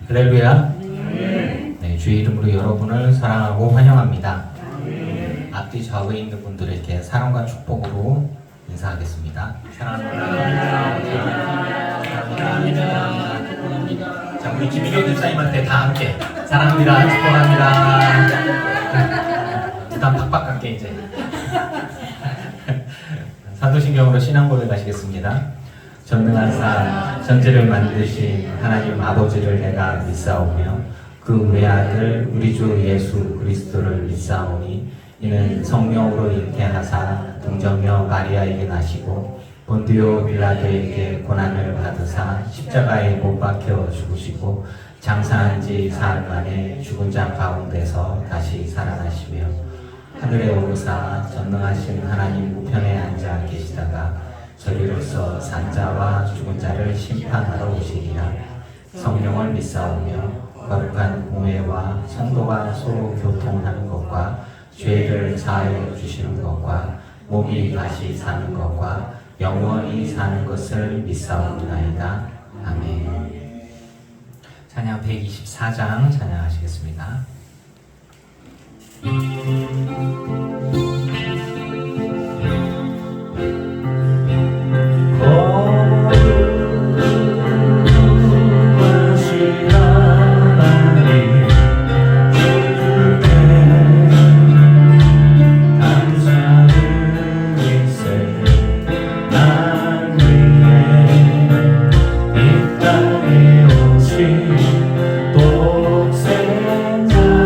할렐루야. 네, 주의 이름으로 여러분을 사랑하고 환영합니다. 앞뒤 좌우에 있는 분들에게 사랑과 축복으로 인사하겠습니다. 사랑합니다. 자, 우리 김희경 집사님한테 다 함께 사랑합니다. 축복합니다. 부담 팍팍 갈게 이제. 사도신경으로 신앙고를 가시겠습니다. 전능한 사 전지를 만드신 하나님 아버지를 내가 믿사오며 그 외아들 우리 주 예수 그리스도를 믿사오니 이는 성령으로 잉태하사 동정녀 마리아에게 나시고 본디오 빌라도에게 고난을 받으사 십자가에 못 박혀 죽으시고 장사한 지 사흘 만에 죽은 자 가운데서 다시 살아나시며 하늘에 오르사 전능하신 하나님 우편에 앉아 계시다가 저리로서 산 자와 죽은 자를 심판하러 오시리라. 성령을 믿사오며 거룩한 공회와 성도가 서로 교통하는 것과 죄를 사하여 주시는 것과 몸이 다시 사는 것과 영원히 사는 것을 믿사옵나이다. 아멘. 찬양 124장 찬양하시겠습니다. 독생자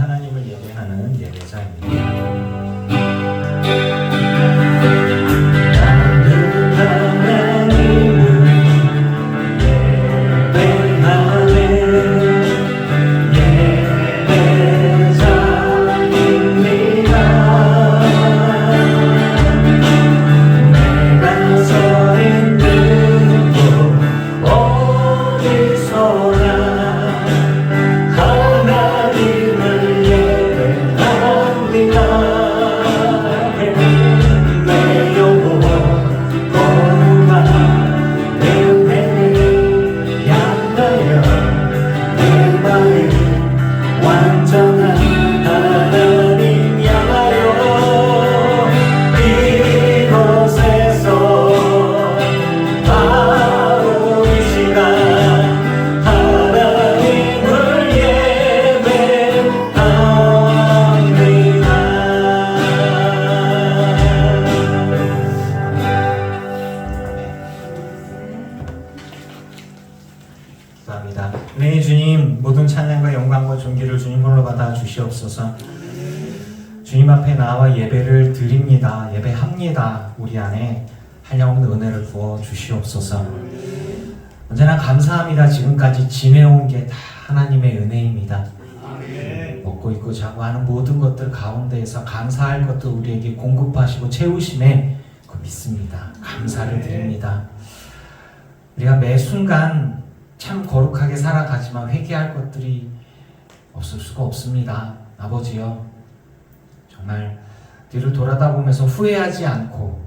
하나님을 예배하는 예배자입니다. 네, 주님, 모든 찬양과 영광과 존귀를 주님 홀로 받아 주시옵소서. 주님 앞에 나와 예배를 드립니다. 예배합니다. 우리 안에 한량없는 은혜를 부어 주시옵소서. 언제나 감사합니다. 지금까지 지내온 게 다 하나님의 은혜입니다. 먹고 입고 자고 하는 모든 것들 가운데에서 감사할 것도 우리에게 공급하시고 채우심에 그 믿습니다. 감사를 드립니다. 우리가 매 순간 참 거룩하게 살아가지만 회개할 것들이 없을 수가 없습니다. 아버지여, 정말 뒤를 돌아다보면서 후회하지 않고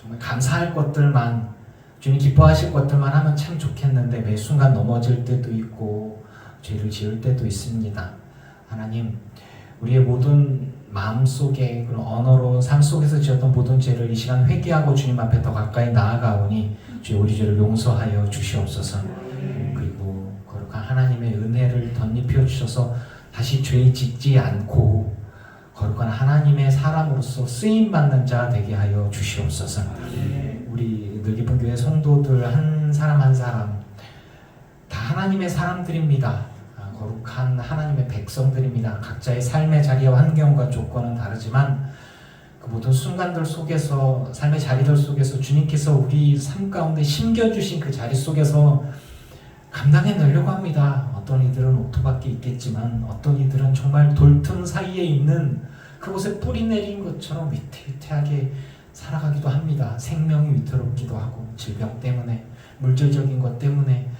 정말 감사할 것들만, 주님 기뻐하실 것들만 하면 참 좋겠는데 매 순간 넘어질 때도 있고 죄를 지을 때도 있습니다. 하나님, 우리의 모든 마음속에 그런 언어로 삶 속에서 지었던 모든 죄를 이 시간 회개하고 주님 앞에 더 가까이 나아가오니 주여 우리 죄를 용서하여 주시옵소서. 그리고 거룩한 하나님의 은혜를 덧입혀 주셔서 다시 죄 짓지 않고 거룩한 하나님의 사람으로서 쓰임받는 자 되게 하여 주시옵소서. 우리 늘깊은 교회 성도들 한 사람 한 사람 다 하나님의 사람들입니다. 거룩한 하나님의 백성들입니다. 각자의 삶의 자리와 환경과 조건은 다르지만 그 모든 순간들 속에서, 삶의 자리들 속에서 주님께서 우리 삶 가운데 심겨주신 그 자리 속에서 감당해내려고 합니다. 어떤 이들은 오토밖에 있겠지만 어떤 이들은 정말 돌틈 사이에 있는 그곳에 뿌리 내린 것처럼 위태위태하게 살아가기도 합니다. 생명이 위태롭기도 하고 질병 때문에, 물질적인 것 때문에,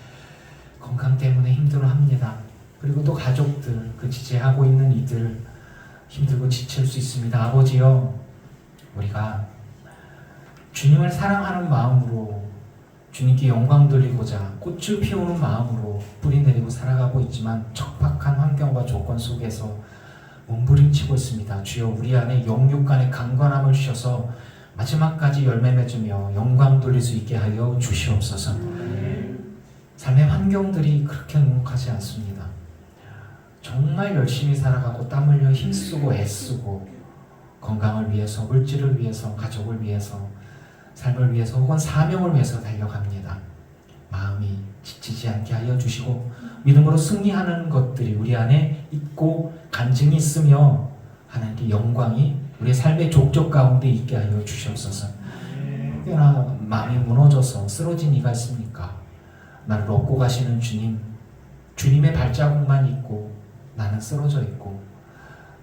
건강 때문에 힘들어합니다. 그리고 또 가족들, 그 지지하고 있는 이들 힘들고 지칠 수 있습니다. 아버지여, 우리가 주님을 사랑하는 마음으로 주님께 영광 돌리고자 꽃을 피우는 마음으로 뿌리 내리고 살아가고 있지만 척박한 환경과 조건 속에서 몸부림치고 있습니다. 주여, 우리 안에 영육 간의 강건함을 주셔서 마지막까지 열매 맺으며 영광 돌릴 수 있게 하여 주시옵소서. 삶의 환경들이 그렇게 녹록하지 않습니다. 정말 열심히 살아가고 땀 흘려 힘쓰고 애쓰고 건강을 위해서, 물질을 위해서, 가족을 위해서, 삶을 위해서 혹은 사명을 위해서 달려갑니다. 마음이 지치지 않게 하여 주시고 믿음으로 승리하는 것들이 우리 안에 있고 간증이 있으며 하나님께 영광이 우리의 삶의 족적 가운데 있게 하여 주시옵소서. 꽤나 마음이 무너져서 쓰러진 이가 있습니까? 나를 얻고 가시는 주님, 주님의 발자국만 있고 나는 쓰러져 있고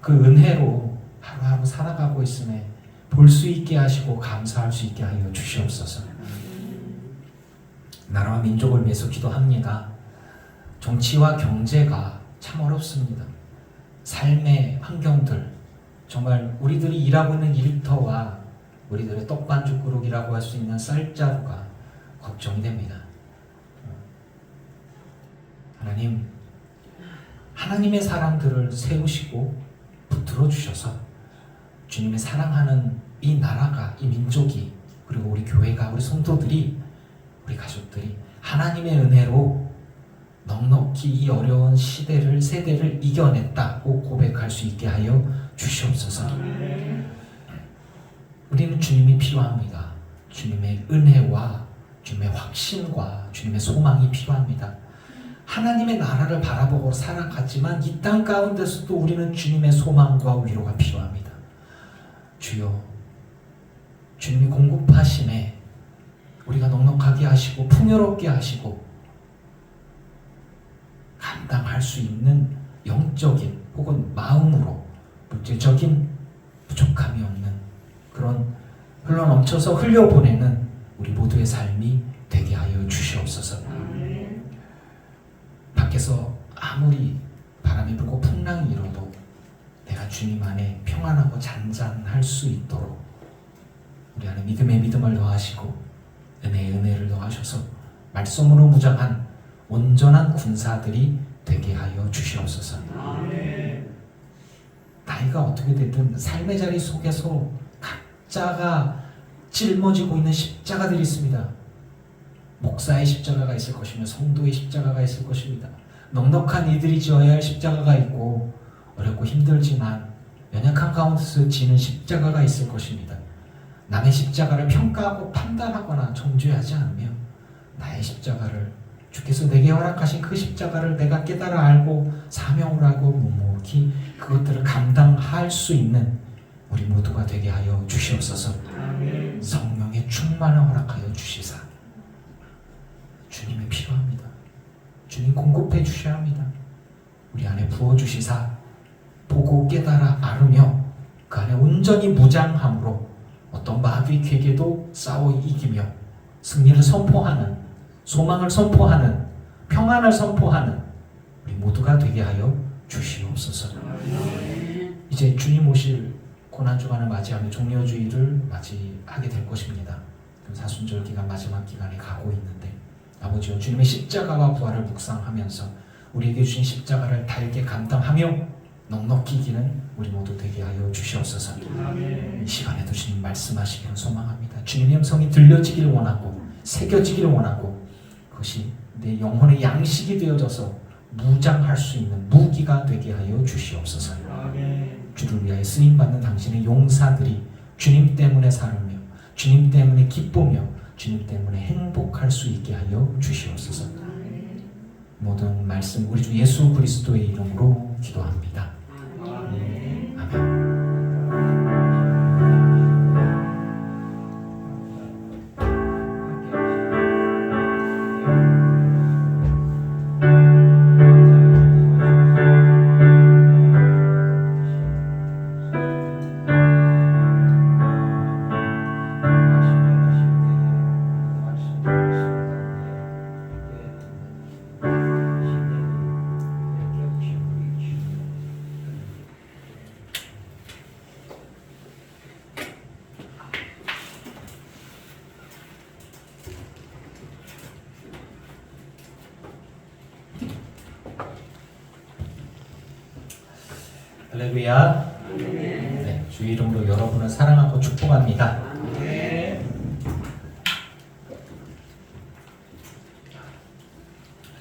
그 은혜로 하루하루 살아가고 있음에 볼 수 있게 하시고 감사할 수 있게 하여 주시옵소서. 나라와 민족을 위해서 기도합니다. 정치와 경제가 참 어렵습니다. 삶의 환경들, 정말 우리들이 일하고 있는 일터와 우리들의 떡반죽그릇이라고 할 수 있는 쌀자루가 걱정이 됩니다. 하나님, 하나님의 사람들을 세우시고 붙들어 주셔서 주님의 사랑하는 이 나라가, 이 민족이, 그리고 우리 교회가, 우리 성도들이, 우리 가족들이 하나님의 은혜로 넉넉히 이 어려운 시대를, 세대를 이겨냈다고 고백할 수 있게 하여 주시옵소서. 우리는 주님이 필요합니다. 주님의 은혜와 주님의 확신과 주님의 소망이 필요합니다. 하나님의 나라를 바라보고 살아갔지만 이 땅 가운데서도 우리는 주님의 소망과 위로가 필요합니다. 주여, 주님이 공급하심에 우리가 넉넉하게 하시고 풍요롭게 하시고 감당할 수 있는 영적인 혹은 마음으로 물질적인 부족함이 없는 그런 흘러넘쳐서 흘려보내는 우리 모두의 삶이 되게 하여 주시옵소서. 밖에서 아무리 바람이 불고 풍랑이 일어도 내가 주님 안에 평안하고 잔잔할 수 있도록 우리 안에 믿음에 믿음을 더하시고 은혜에 은혜를 더하셔서 말씀으로 무장한 온전한 군사들이 되게 하여 주시옵소서. 나이가 어떻게 되든 삶의 자리 속에서 각자가 짊어지고 있는 십자가들이 있습니다. 목사의 십자가가 있을 것이며 성도의 십자가가 있을 것입니다. 넉넉한 이들이 지어야 할 십자가가 있고 어렵고 힘들지만 연약한 가운데서 지는 십자가가 있을 것입니다. 남의 십자가를 평가하고 판단하거나 정죄하지 않으며 나의 십자가를 주께서 내게 허락하신 그 십자가를 내가 깨달아 알고 사명을 하고 묵묵히 그것들을 감당할 수 있는 우리 모두가 되게 하여 주시옵소서. 성령의 충만을 허락하여 주시사 주님이 필요합니다. 주님 공급해 주셔야 합니다. 우리 안에 부어주시사 보고 깨달아 알으며 그 안에 온전히 무장함으로 어떤 마귀에게도 싸워 이기며 승리를 선포하는, 소망을 선포하는, 평안을 선포하는 우리 모두가 되게 하여 주시옵소서. 이제 주님 오실 고난주간을 맞이하며 종려주의를 맞이하게 될 것입니다. 사순절 기간 마지막 기간에 가고 있는데 아버지여, 주님의 십자가와 부활을 묵상하면서 우리에게 주신 십자가를 달게 감당하며 넉넉히 이기는 우리 모두 되게 하여 주시옵소서. 이 시간에도 주님 말씀하시기를 소망합니다. 주님의 음성이 들려지기를 원하고 새겨지기를 원하고 그것이 내 영혼의 양식이 되어져서 무장할 수 있는 무기가 되게 하여 주시옵소서. 주를 위하여 쓰임받는 당신의 용사들이 주님 때문에 살으며 주님 때문에 기쁘며 주님 때문에 행복할 수 있게 하여 주시옵소서. 모든 말씀 우리 주 예수 그리스도의 이름으로 기도합니다. 아멘. 할렐루야. 네, 주 이름으로 여러분을 사랑하고 축복합니다.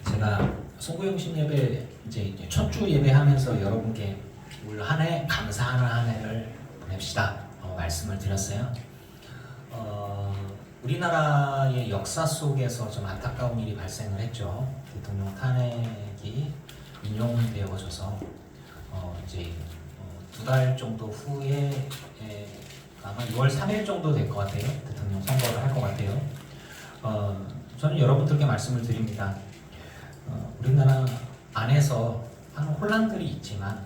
제가 송구영신 예배 이제 첫 주 예배하면서 여러분께 올 한 해 감사하는 한 해를 보냅시다 말씀을 드렸어요. 우리나라의 역사 속에서 좀 안타까운 일이 발생을 했죠. 대통령 탄핵이 인용되어져서 이제 2달 정도 후에 아마 6월 3일 정도 될 것 같아요. 대통령 선거를 할 것 같아요. 저는 여러분들께 말씀을 드립니다. 우리나라 안에서 하는 혼란들이 있지만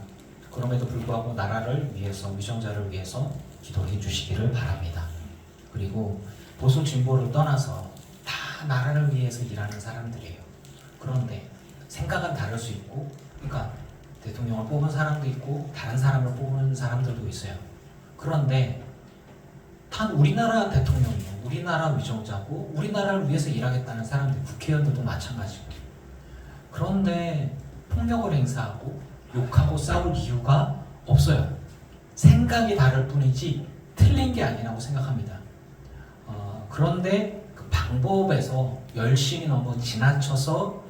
그럼에도 불구하고 나라를 위해서, 위정자를 위해서 기도해 주시기를 바랍니다. 그리고 보수 진보를 떠나서 다 나라를 위해서 일하는 사람들이에요. 그런데 생각은 다를 수 있고, 그러니까 대통령을 뽑은 사람도 있고 다른 사람을 뽑은 사람들도 있어요. 그런데 단 우리나라 대통령이고 우리나라 위정자고 우리나라를 위해서 일하겠다는 사람들, 국회의원들도 마찬가지고. 그런데 폭력을 행사하고 욕하고 싸울 이유가 없어요. 생각이 다를 뿐이지 틀린 게 아니라고 생각합니다. 그런데 그 방법에서 열심히 너무 지나쳐서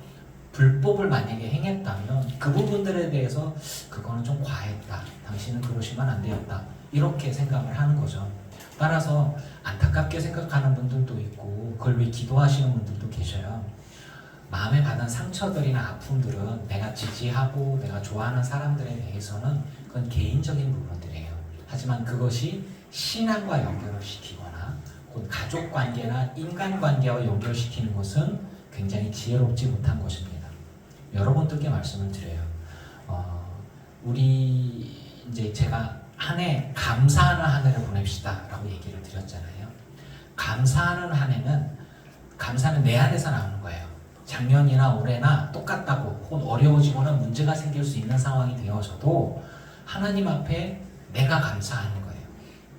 불법을 만약에 행했다면 그 부분들에 대해서 그거는 좀 과했다, 당신은 그러시면 안 되었다, 이렇게 생각을 하는 거죠. 따라서 안타깝게 생각하는 분들도 있고 그걸 위해 기도하시는 분들도 계셔요. 마음에 받은 상처들이나 아픔들은 내가 지지하고 내가 좋아하는 사람들에 대해서는 그건 개인적인 부분들이에요. 하지만 그것이 신앙과 연결을 시키거나 곧 가족관계나 인간관계와 연결시키는 것은 굉장히 지혜롭지 못한 것입니다. 여러 분들께 말씀을 드려요. 우리 이제 제가 한 해 감사하는 한 해를 보냅시다 라고 얘기를 드렸잖아요. 감사하는 한 해는 감사는 내 안에서 나오는 거예요. 작년이나 올해나 똑같다고 혹은 어려워지거나 문제가 생길 수 있는 상황이 되어져도 하나님 앞에 내가 감사하는 거예요.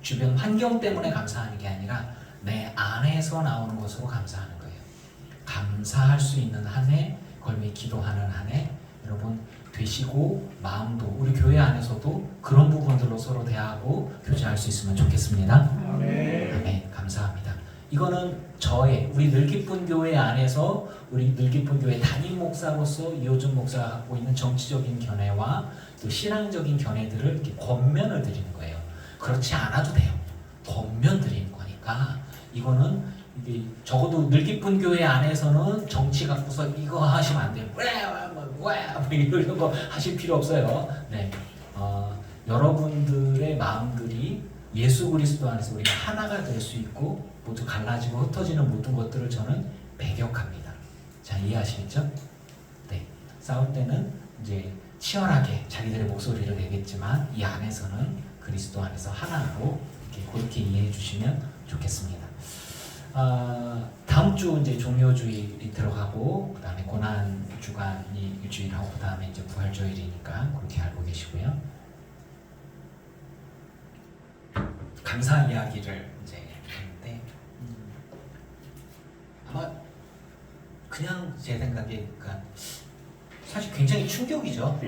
주변 환경 때문에 감사하는 게 아니라 내 안에서 나오는 것으로 감사하는 거예요. 감사할 수 있는 한 해, 걸미 기도하는 한 해, 여러분 되시고 마음도 우리 교회 안에서도 그런 부분들로 서로 대화하고 교제할 수 있으면 좋겠습니다. 아멘. 아멘. 감사합니다. 이거는 우리 늘기쁜 교회 안에서 우리 늘기쁜 교회 담임 목사로서 이호준 목사가 갖고 있는 정치적인 견해와 또 신앙적인 견해들을 이렇게 권면을 드리는 거예요. 그렇지 않아도 돼요. 권면 드리는 거니까 이거는 이게 적어도 늘기쁜 교회 안에서는 정치 갖고서 이거 하시면 안 돼요. 이런 거 하실 필요 없어요. 네, 여러분들의 마음들이 예수 그리스도 안에서 우리가 하나가 될 수 있고 모두 갈라지고 흩어지는 모든 것들을 저는 배격합니다. 자, 이해하시겠죠? 네, 싸울 때는 이제 치열하게 자기들의 목소리를 내겠지만 이 안에서는 그리스도 안에서 하나로 이렇게 그렇게 이해해 주시면 좋겠습니다. 다음 주 이제 종료주일이 들어가고 그 다음에 고난 주간이 일주일하고 그 다음에 이제 부활주일이니까 그렇게 알고 계시고요. 감사 이야기를 이제 하는데 아마 그냥 제 생각에 그러니까 사실 굉장히 충격이죠.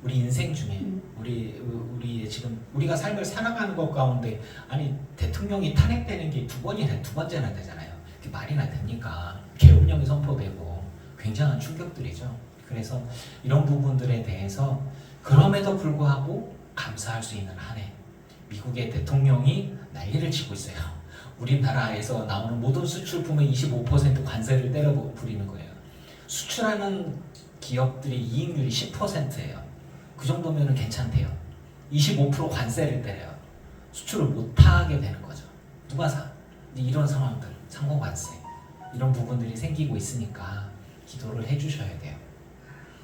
우리 인생 중에 우리 지금 우리가 삶을 살아가는 것 가운데 아니 대통령이 탄핵되는 게 두 번째나 되잖아요. 그게 말이나 됩니까? 계엄령이 선포되고 굉장한 충격들이죠. 그래서 이런 부분들에 대해서 그럼에도 불구하고 감사할 수 있는 한 해. 미국의 대통령이 난리를 치고 있어요. 우리나라에서 나오는 모든 수출품의 25% 관세를 때려 부리는 거예요. 수출하는 기업들이 이익률이 10%예요. 그 정도면 괜찮대요. 25% 관세를 때려요. 수출을 못하게 되는 거죠. 누가 사? 이런 상황들, 상호관세 이런 부분들이 생기고 있으니까 기도를 해주셔야 돼요.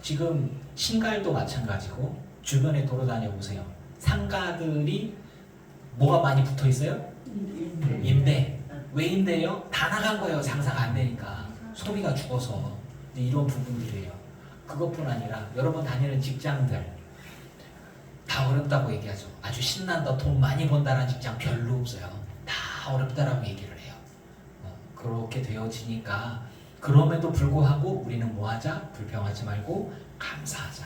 지금 신갈도 마찬가지고 주변에 돌아다녀 보세요. 상가들이 뭐가 많이 붙어 있어요? 임대. 왜 임대요? 다 나간 거예요. 장사가 안 되니까. 소비가 죽어서. 이런 부분들이에요. 그것뿐 아니라 여러분 다니는 직장들 다 어렵다고 얘기하죠. 아주 신난다, 돈 많이 번다는 직장 별로 없어요. 다 어렵다라고 얘기를 해요. 그렇게 되어지니까 그럼에도 불구하고 우리는 뭐하자? 불평하지 말고 감사하자.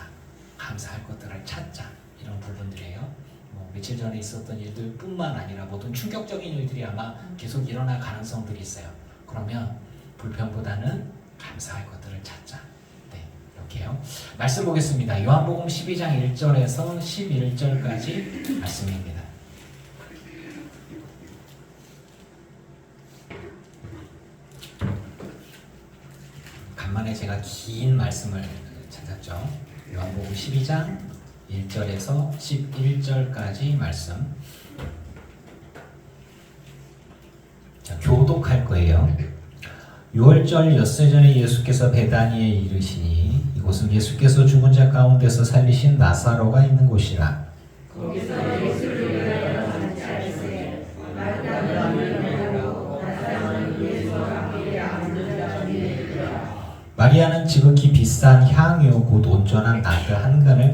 감사할 것들을 찾자. 이런 부분들이에요. 며칠 전에 있었던 일들 뿐만 아니라 모든 충격적인 일들이 아마 계속 일어날 가능성들이 있어요. 그러면 불평보다는 감사할 것들을 찾자. 네, 이렇게요. 말씀 보겠습니다. 요한복음 12장 1절에서 11절까지 말씀입니다. 간만에 제가 긴 말씀을 찾았죠. 요한복음 12장 1절에서 11절까지 말씀. 자, 교독할 거예요. 6월절 엿새 전에 예수께서 베다니에 이르시니 이곳은 예수께서 죽은 자 가운데서 살리신 나사로가 있는 곳이라. 거기서 예수를 위하여 같이 앉으세. 마리아는 지극히 비싼 향유 곧 온전한 나드 한 근을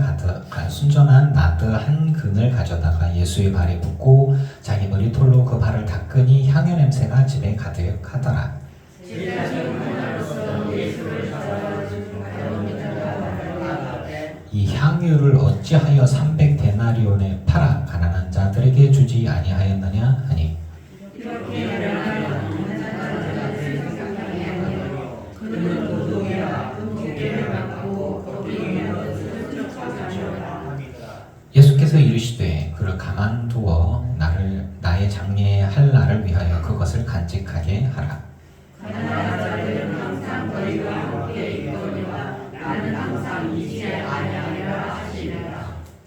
순전한 나드 한 근을 가져다가 예수의 발에 붓고 자기 머리털로 그 발을 닦으니 향유 냄새가 집에 가득하더라. 이 향유를 어찌하여 300데나리온에 팔아 가난한 자들에게 주지 아니하였느냐 하니 예수께서 이르시되 그를 가만두어 나의 장례에 할 날을 위하여 그것을 간직하게 하라. 가난한 자들은 항상 너희와 함께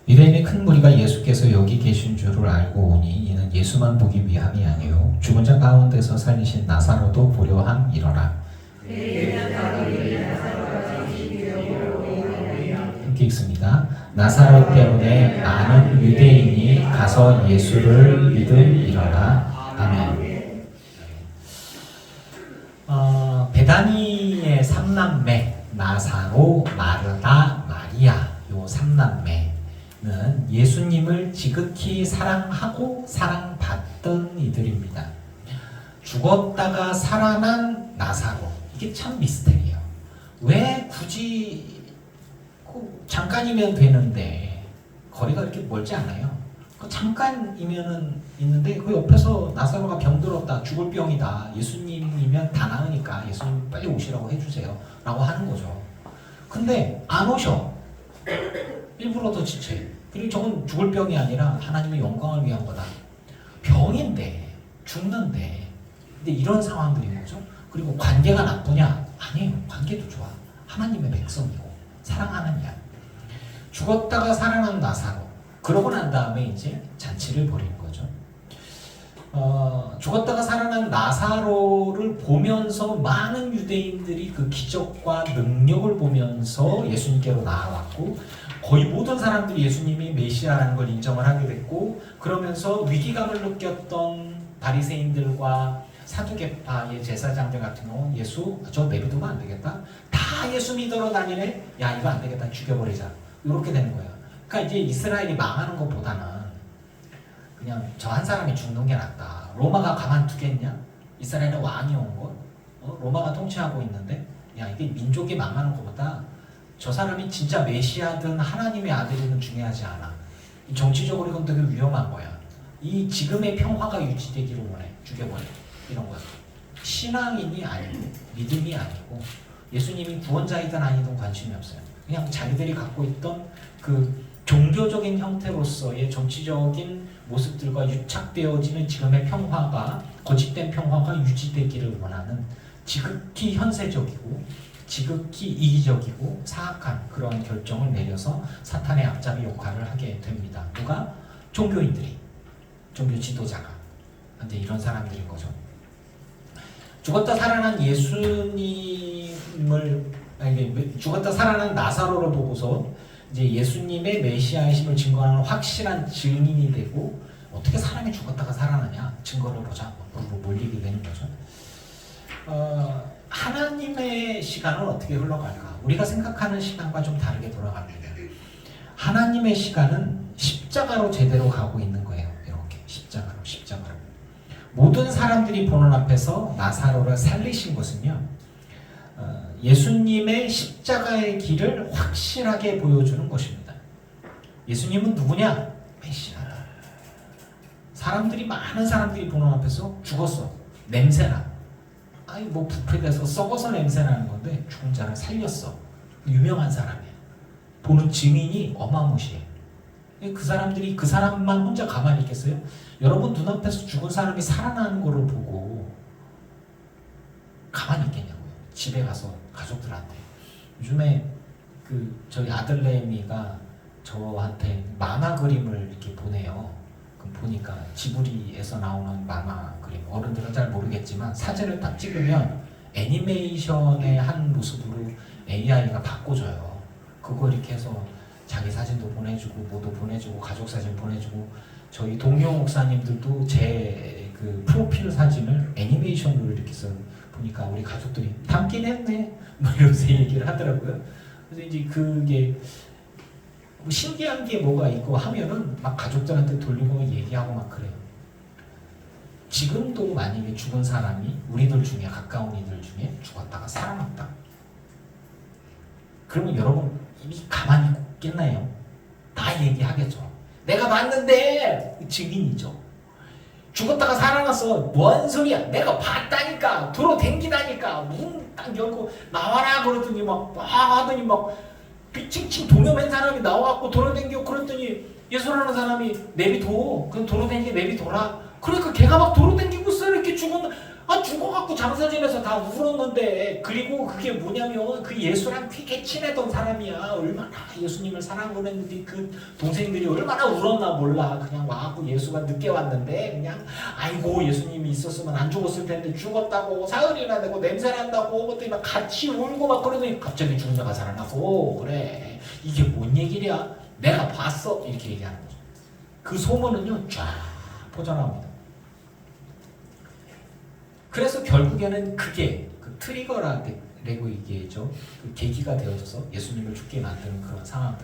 유대인의 큰 무리가 예수께서 여기 계신 줄을 알고 오니 이는 예수만 보기 위함이 아니요 죽은 자 가운데서 살리신 나사로도 보려 함이러라. 함께 읽습니다. 나사로 때문에 많은 유대인이 가서 예수를 믿음이러라. 아멘. 베다니의 삼남매 나사로, 마르다, 마리아 요 삼남매는 예수님을 지극히 사랑하고 사랑받던 이들입니다. 죽었다가 살아난 나사로, 이게 참 미스테리예요. 왜 굳이 잠깐이면 되는데 거리가 그렇게 멀지 않아요. 잠깐이면은 있는데 그 옆에서 나사로가 병들었다, 죽을 병이다, 예수님이면 다 나으니까 예수님 빨리 오시라고 해주세요 라고 하는 거죠. 근데 안 오셔. 일부러 더 지체. 그리고 저건 죽을 병이 아니라 하나님의 영광을 위한 거다. 병인데, 죽는데, 근데 이런 상황들인 거죠. 그리고 관계가 나쁘냐? 아니에요. 관계도 좋아. 하나님의 백성이고 사랑하는 양. 죽었다가 살아난 나사로. 그러고 난 다음에 이제 잔치를 벌이는 거죠. 죽었다가 살아난 나사로를 보면서 많은 유대인들이 그 기적과 능력을 보면서 예수님께로 나아왔고, 거의 모든 사람들이 예수님이 메시아라는 걸 인정을 하게 됐고, 그러면서 위기감을 느꼈던 바리새인들과 사두개파의 제사장들 같은 경우는 예수 저 내비두면 안 되겠다, 다 예수 믿으러 다니네, 야 이거 안 되겠다, 죽여버리자, 이렇게 되는 거예요. 그러니까 이제 이스라엘이 망하는 것보다는 그냥 저 한 사람이 죽는 게 낫다. 로마가 가만두겠냐? 이스라엘의 왕이 온 것, 로마가 통치하고 있는데, 야 이게 민족이 망하는 것보다 저 사람이 진짜 메시아든 하나님의 아들이든 중요하지 않아. 정치적으로 이건 되게 위험한 거야. 이 지금의 평화가 유지되기를 원해. 죽여버려. 이런 거야. 신앙인이 아니고 믿음이 아니고 예수님이 구원자이든 아니든 관심이 없어요. 그냥 자기들이 갖고 있던 그 종교적인 형태로서의 정치적인 모습들과 유착되어지는 지금의 평화가, 거짓된 평화가 유지되기를 원하는 지극히 현세적이고 지극히 이기적이고 사악한 그런 결정을 내려서 사탄의 앞잡이 역할을 하게 됩니다. 누가? 종교인들이, 종교 지도자가. 근데 이런 사람들인 거죠. 죽었다 살아난 죽었다 살아난 나사로를 보고서 이제 예수님의 메시아이심을 증거하는 확실한 증인이 되고, 어떻게 사람이 죽었다가 살아나냐 증거를 보자 몰리게 되는 거죠. 하나님의 시간은 어떻게 흘러갈까? 우리가 생각하는 시간과 좀 다르게 돌아갑니다. 하나님의 시간은 십자가로 제대로 가고 있는 거예요. 이렇게 십자가로. 모든 사람들이 보는 앞에서 나사로를 살리신 것은요, 예수님의 십자가의 길을 확실하게 보여주는 것입니다. 예수님은 누구냐? 메시아. 많은 사람들이 보는 앞에서 죽었어. 냄새나. 아니 뭐 부패돼서 썩어서 냄새나는 건데 죽은 자를 살렸어. 유명한 사람이야. 보는 증인이 어마무시해. 그 사람들이 그 사람만 혼자 가만히 있겠어요? 여러분 눈앞에서 죽은 사람이 살아나는 거를 보고 가만히 있겠냐고요. 집에 가서 가족들한테. 요즘에 저희 아들내미가 저한테 만화 그림을 이렇게 보내요. 그럼 보니까 지브리에서 나오는 만화 그림, 어른들은 잘 모르겠지만 사진을 딱 찍으면 애니메이션의 한 모습으로 AI가 바꿔줘요. 그거 이렇게 해서 자기 사진도 보내주고 뭐도 보내주고 가족 사진 보내주고, 저희 동료 목사님들도 제 그 프로필 사진을 애니메이션으로 이렇게 해서 보니까 우리 가족들이 담긴 했네 뭐 이러면서 얘기를 하더라고요. 그래서 이제 그게 신기한 게 뭐가 있고 하면은 막 가족들한테 돌리고 얘기하고 막 그래요. 지금도 만약에 죽은 사람이 우리들 중에, 가까운 이들 중에 죽었다가 살아났다, 그러면 여러분 이미 가만히 있겠나요? 다 얘기하겠죠. 내가 봤는데, 증인이죠. 죽었다가 살아났어. 뭔 소리야? 내가 봤다니까. 돌아댕기다니까. 문 딱 열고 나와라 그러더니 막 하더니 막 삐칭칭 동여맨 사람이 나와갖고 돌아댕겨. 그랬더니 예수라는 사람이 내비둬. 그냥 돌아댕기 내비둬라. 그러니까 걔가 막 돌아댕기고 있어. 이렇게 죽은, 죽어갖고 장사 지내서 다 울었는데, 그리고 그게 뭐냐면 그 예수랑 되게 친했던 사람이야. 얼마나 예수님을 사랑을 했는데 그 동생들이 얼마나 울었나 몰라. 그냥 와갖고 예수가 늦게 왔는데 그냥 아이고 예수님이 있었으면 안 죽었을 텐데 죽었다고 사흘이나 되고 냄새 난다고 그것들이 막 같이 울고 막 그러더니 갑자기 죽은 자가 살아나고. 그래, 이게 뭔 얘기냐? 내가 봤어, 이렇게 얘기하는 거죠. 그 소문은요 쫙 퍼져나옵니다. 그래서 결국에는 그게 그 트리거라고 얘기했죠. 그 계기가 되어져서 예수님을 죽게 만드는 그런 상황들.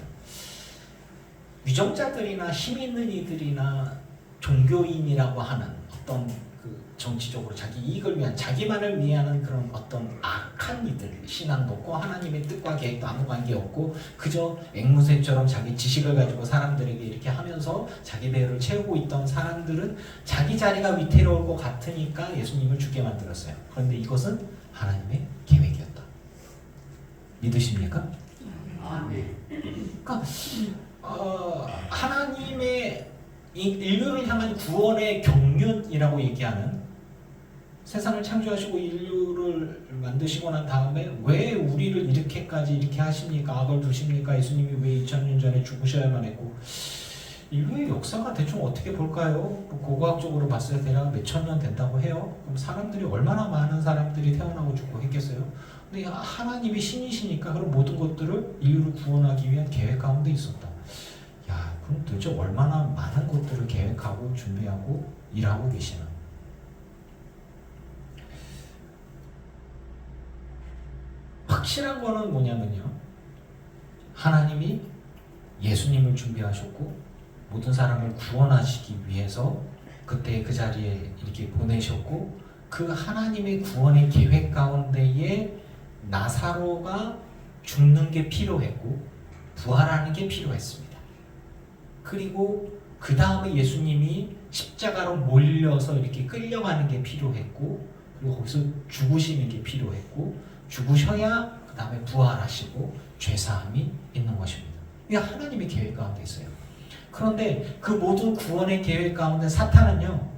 위정자들이나 힘 있는 이들이나 종교인이라고 하는 어떤 그 정치적으로 자기 이익을 위한, 자기만을 위하는 그런 어떤 악한 이들, 신앙도 없고 하나님의 뜻과 계획도 아무 관계 없고 그저 앵무새처럼 자기 지식을 가지고 사람들에게 이렇게 하면서 자기 배를 채우고 있던 사람들은 자기 자리가 위태로울 것 같으니까 예수님을 죽게 만들었어요. 그런데 이것은 하나님의 계획이었다. 믿으십니까? 그러니까 하나님의 인류를 향한 구원의 경륜이라고 얘기하는, 세상을 창조하시고 인류를 만드시고 난 다음에 왜 우리를 이렇게까지 이렇게 하십니까? 악을 두십니까? 예수님이 왜 2000년 전에 죽으셔야만 했고, 인류의 역사가 대충 어떻게 볼까요? 뭐 고고학적으로 봤을 때 대략 몇천 년 된다고 해요. 그럼 사람들이 얼마나 많은 사람들이 태어나고 죽고 했겠어요? 근데 하나님이 신이시니까 그런 모든 것들을 인류를 구원하기 위한 계획 가운데 있었다. 야, 그럼 도대체 얼마나 많은 것들을 계획하고 준비하고 일하고 계시나? 확실한 거는 뭐냐면요, 하나님이 예수님을 준비하셨고 모든 사람을 구원하시기 위해서 그때 그 자리에 이렇게 보내셨고, 그 하나님의 구원의 계획 가운데에 나사로가 죽는 게 필요했고 부활하는 게 필요했습니다. 그리고 그 다음에 예수님이 십자가로 몰려서 이렇게 끌려가는 게 필요했고, 그리고 거기서 죽으시는 게 필요했고, 죽으셔야 그 다음에 부활하시고 죄사함이 있는 것입니다. 이게 하나님의 계획 가운데 있어요. 그런데 그 모든 구원의 계획 가운데 사탄은요,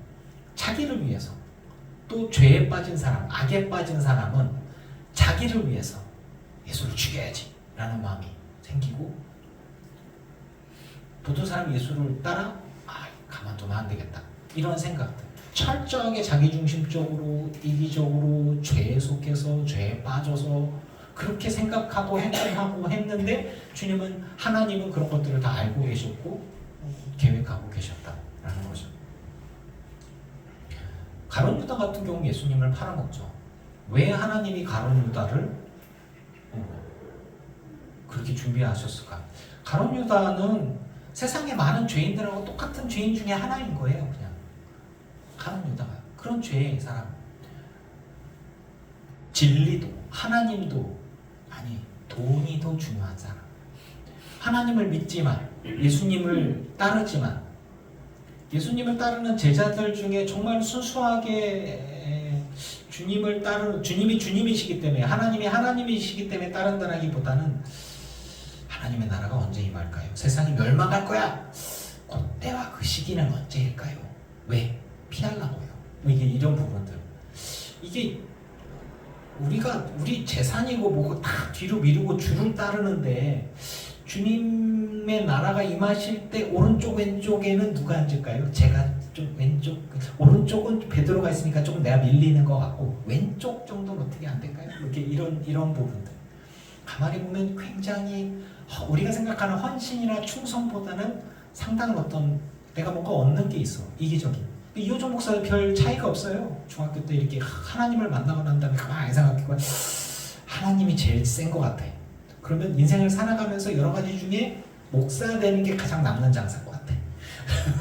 자기를 위해서, 또 죄에 빠진 사람, 악에 빠진 사람은 자기를 위해서 예수를 죽여야지 라는 마음이 생기고, 모든 사람이 예수를 따라 가만두면 안 되겠다 이런 생각들, 철저하게 자기중심적으로 이기적으로 죄에 속해서 죄에 빠져서 그렇게 생각하고 행동하고 했는데, 주님은, 하나님은 그런 것들을 다 알고 계셨고 계획하고 계셨다라는 거죠. 가룟 유다 같은 경우 예수님을 팔아먹죠. 왜 하나님이 가룟 유다를 그렇게 준비하셨을까? 가룟 유다는 세상의 많은 죄인들하고 똑같은 죄인 중에 하나인 거예요. 그냥 가룟 유다가 그런 죄의 사람, 진리도 하나님도 아니 돈이 더 중요한 사람, 하나님을 믿지만 예수님을 따르지만, 예수님을 따르는 제자들 중에 정말 순수하게 주님이 주님이시기 때문에, 하나님이 하나님이시기 때문에 따른다라기보다는 하나님의 나라가 언제 임할까요? 세상이 멸망할 거야. 그때와 그 시기는 언제일까요? 왜? 피하려고요. 이게 이런 부분들. 이게 우리 재산이고 뭐고 다 뒤로 미루고 주를 따르는데, 주님의 나라가 임하실 때 오른쪽 왼쪽에는 누가 앉을까요? 제가 좀 왼쪽, 오른쪽은 베드로가 있으니까 조금 내가 밀리는 것 같고, 왼쪽 정도는 어떻게 안 될까요? 이렇게 이런 부분들. 가만히 보면 굉장히 우리가 생각하는 헌신이나 충성보다는 상당한 어떤 내가 뭔가 얻는 게 있어, 이기적인. 이호정 목사는 별 차이가 없어요. 중학교 때 이렇게 하나님을 만나고 난 다음에 가만히 생각해보면 하나님이 제일 센 것 같아. 그러면 인생을 살아가면서 여러 가지 중에 목사 되는 게 가장 남는 장사인 것 같아.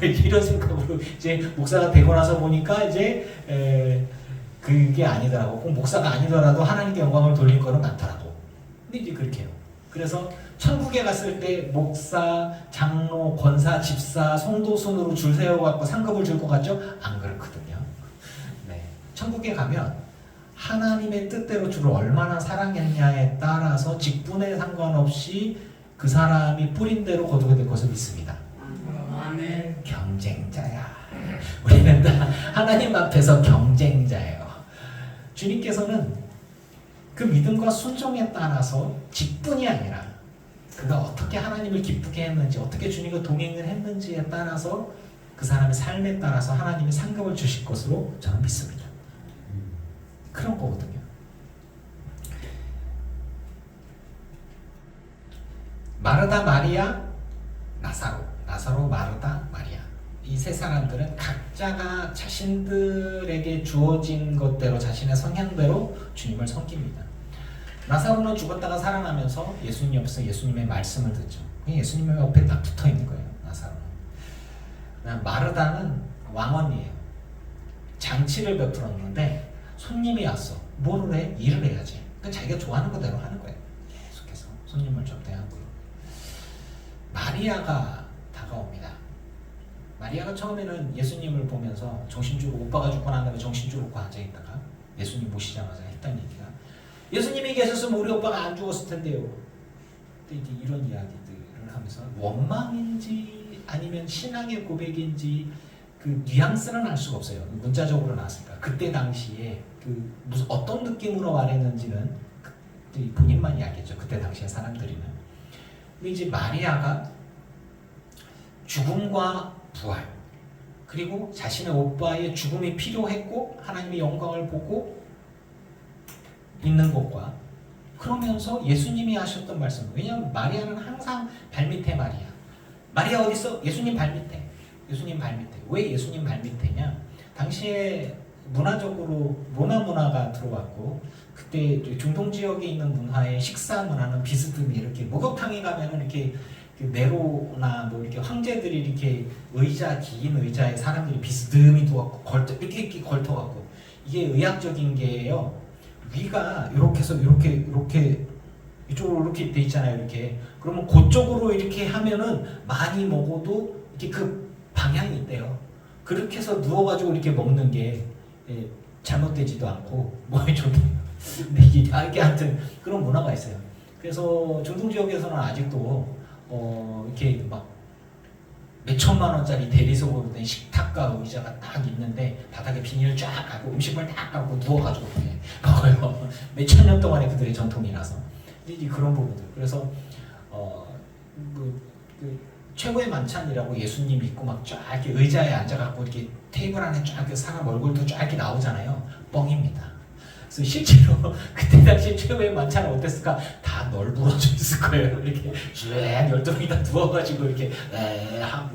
이런 생각으로 이제 목사가 되고 나서 보니까 이제 그게 아니더라고. 꼭 목사가 아니더라도 하나님께 영광을 돌릴 거는 많더라고. 근데 이제 그렇게 해요. 그래서 천국에 갔을 때 목사, 장로, 권사, 집사, 성도 순으로 줄 세워갖고 상급을 줄 것 같죠? 안 그렇거든요. 네. 천국에 가면 하나님의 뜻대로 주를 얼마나 사랑했냐에 따라서 직분에 상관없이 그 사람이 뿌린 대로 거두게 될 것을 믿습니다. 아멘. 경쟁자야. 우리는 다 하나님 앞에서 경쟁자예요. 주님께서는 그 믿음과 순종에 따라서 직분이 아니라 그가 어떻게 하나님을 기쁘게 했는지, 어떻게 주님과 동행을 했는지에 따라서 그 사람의 삶에 따라서 하나님이 상급을 주실 것으로 저는 믿습니다. 그런 거거든요. 마르다, 마리아, 나사로, 마르다, 마리아. 이 세 사람들은 각자가 자신들에게 주어진 것대로, 자신의 성향대로 주님을 섬깁니다. 나사로는 죽었다가 살아나면서 예수님 옆에서 예수님의 말씀을 듣죠. 예수님 옆에 딱 붙어 있는 거예요, 나사로는. 마르다는 왕언니예요. 장치를 베풀었는데 손님이 왔어. 뭐를 해? 일을 해야지. 그러니까 자기가 좋아하는 거대로 하는 거예요. 계속해서 손님을 접대하고. 마리아가 다가옵니다. 마리아가 처음에는 예수님을 보면서 정신줄, 오빠가 죽고 난 다음에 정신줄 놓고 앉아있다가 예수님 모시자마자 했던 얘기가, 예수님이 계셨으면 우리 오빠가 안 죽었을 텐데요. 근데 이제 이런 이야기들을 하면서 원망인지 아니면 신앙의 고백인지 그 뉘앙스는 알 수가 없어요. 문자적으로 나왔으니까. 그때 당시에 그 무슨 어떤 느낌으로 말했는지는 본인만이 알겠죠. 그때 당시에 사람들이는. 근데 이제 마리아가 죽음과 부활, 그리고 자신의 오빠의 죽음이 필요했고 하나님의 영광을 보고 있는 것과, 그러면서 예수님이 하셨던 말씀, 왜냐하면 마리아는 항상 발밑에 마리아 어디 있어? 예수님 발밑에. 예수님 발밑에. 왜 예수님 발밑에냐? 당시에 문화적으로 로마 문화가 들어왔고, 그때 중동 지역에 있는 문화의 식사 문화는 비스듬히 이렇게 목욕탕에 가면은 이렇게 네로나 뭐 이렇게 황제들이 이렇게 긴 의자에 사람들이 비스듬히 누웠고 이렇게 걸터갖고, 이게 의학적인 게요. 위가 이렇게 해서 이렇게 이쪽으로 이렇게 돼 있잖아요. 이렇게. 그러면 그쪽으로 이렇게 하면은 많이 먹어도 이렇게 그 방향이 있대요. 그렇게 해서 누워가지고 이렇게 먹는 게 잘못되지도 않고 몸에 좋대요. 근데 이게 하여튼 그런 문화가 있어요. 그래서 중동 지역에서는 아직도 이렇게 막 몇천만 원짜리 대리석으로 된 식탁과 의자가 딱 있는데 바닥에 비닐을 쫙 하고 음식물 딱 깔고 누워가지고 먹어요. 몇천 년 동안의 그들의 전통이라서. 이제 그런 부분들. 그래서 최고의 만찬이라고 예수님 있고 막 쫙 이렇게 의자에 앉아갖고 이렇게 테이블 안에 쫙 사람 얼굴도 쫙 이렇게 나오잖아요. 뻥입니다. 그래서 실제로 그때 당시 최고의 만찬은 어땠을까? 다 널브러져 있을 거예요. 이렇게 쭉 12명이 다 누워가지고 이렇게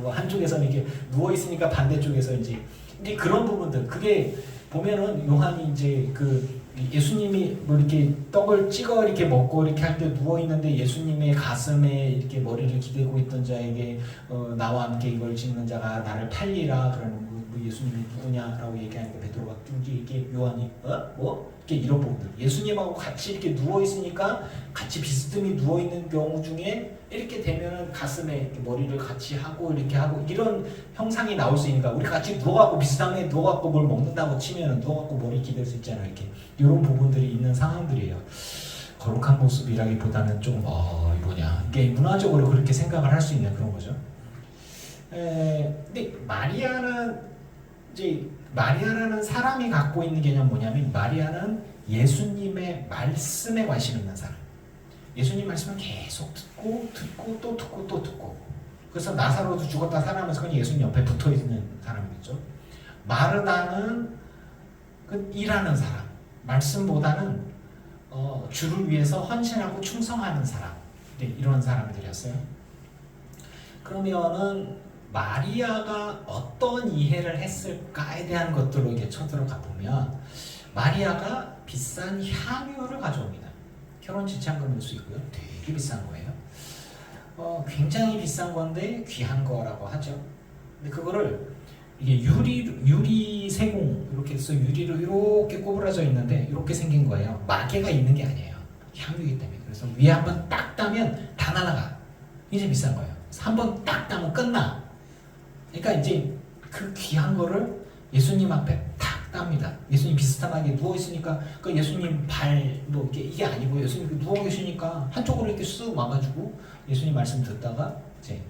한쪽에서는 이렇게 누워 있으니까 반대쪽에서 이제 그런 부분들, 그게 보면은 요한이 이제 그 예수님이 뭐 이렇게 떡을 찍어 이렇게 먹고 이렇게 할 때 누워 있는데 예수님의 가슴에 이렇게 머리를 기대고 있던 자에게 나와 함께 이걸 찍는 자가 나를 팔리라 그러는 뭐 예수님이 누구냐라고 얘기하니까 베드로가 이게 요한이 뭐 이렇게 이런 부분들, 예수님하고 같이 이렇게 누워 있으니까 같이 비스듬히 누워 있는 경우 중에 이렇게 되면은 가슴에 이렇게 머리를 같이 하고 이렇게 하고 이런 형상이 나올 수 있으니까, 우리 같이 누워갖고 비스듬히 누워갖고 뭘 먹는다고 치면은 누워갖고 머리 기댈 수 있잖아요. 이렇게 이런 부분들이 있는 상황들이에요. 거룩한 모습이라기보다는 조금 뭐냐, 이게 문화적으로 그렇게 생각을 할 수 있는 그런 거죠. 근데 마리아라는 사람이 갖고 있는 개념은 뭐냐면, 마리아는 예수님의 말씀에 관심 있는 사람. 예수님 말씀을 계속 듣고 또 듣고. 그래서 나사로도 죽었다 살아나면서 그냥 예수님 옆에 붙어 있는 사람이겠죠. 마르다는 그 일하는 사람. 말씀보다는 주를 위해서 헌신하고 충성하는 사람. 네, 이런 사람들이었어요. 그러면은 마리아가 어떤 이해를 했을까에 대한 것들로 이렇게 쳐들어가 보면, 마리아가 비싼 향유를 가져옵니다. 결혼 지참금일 수 있고요. 되게 비싼 거예요. 굉장히 비싼 건데 귀한 거라고 하죠. 근데 그거를 이게 유리 세공 이렇게 해서 유리로 이렇게 꼬부라져 있는데 이렇게 생긴 거예요. 마개가 있는 게 아니에요. 향유이기 때문에. 그래서 위에 한번 딱 따면 다 날아가. 이제 비싼 거예요. 한번 딱 따면 끝나. 그러니까 이제 그 귀한 거를 예수님 앞에 탁 땁니다. 예수님 비스듬하게 누워 있으니까 그 예수님 발 뭐 이게 아니고 예수님 누워 계시니까 한쪽으로 이렇게 쑥 와가지고 예수님 말씀 듣다가 이제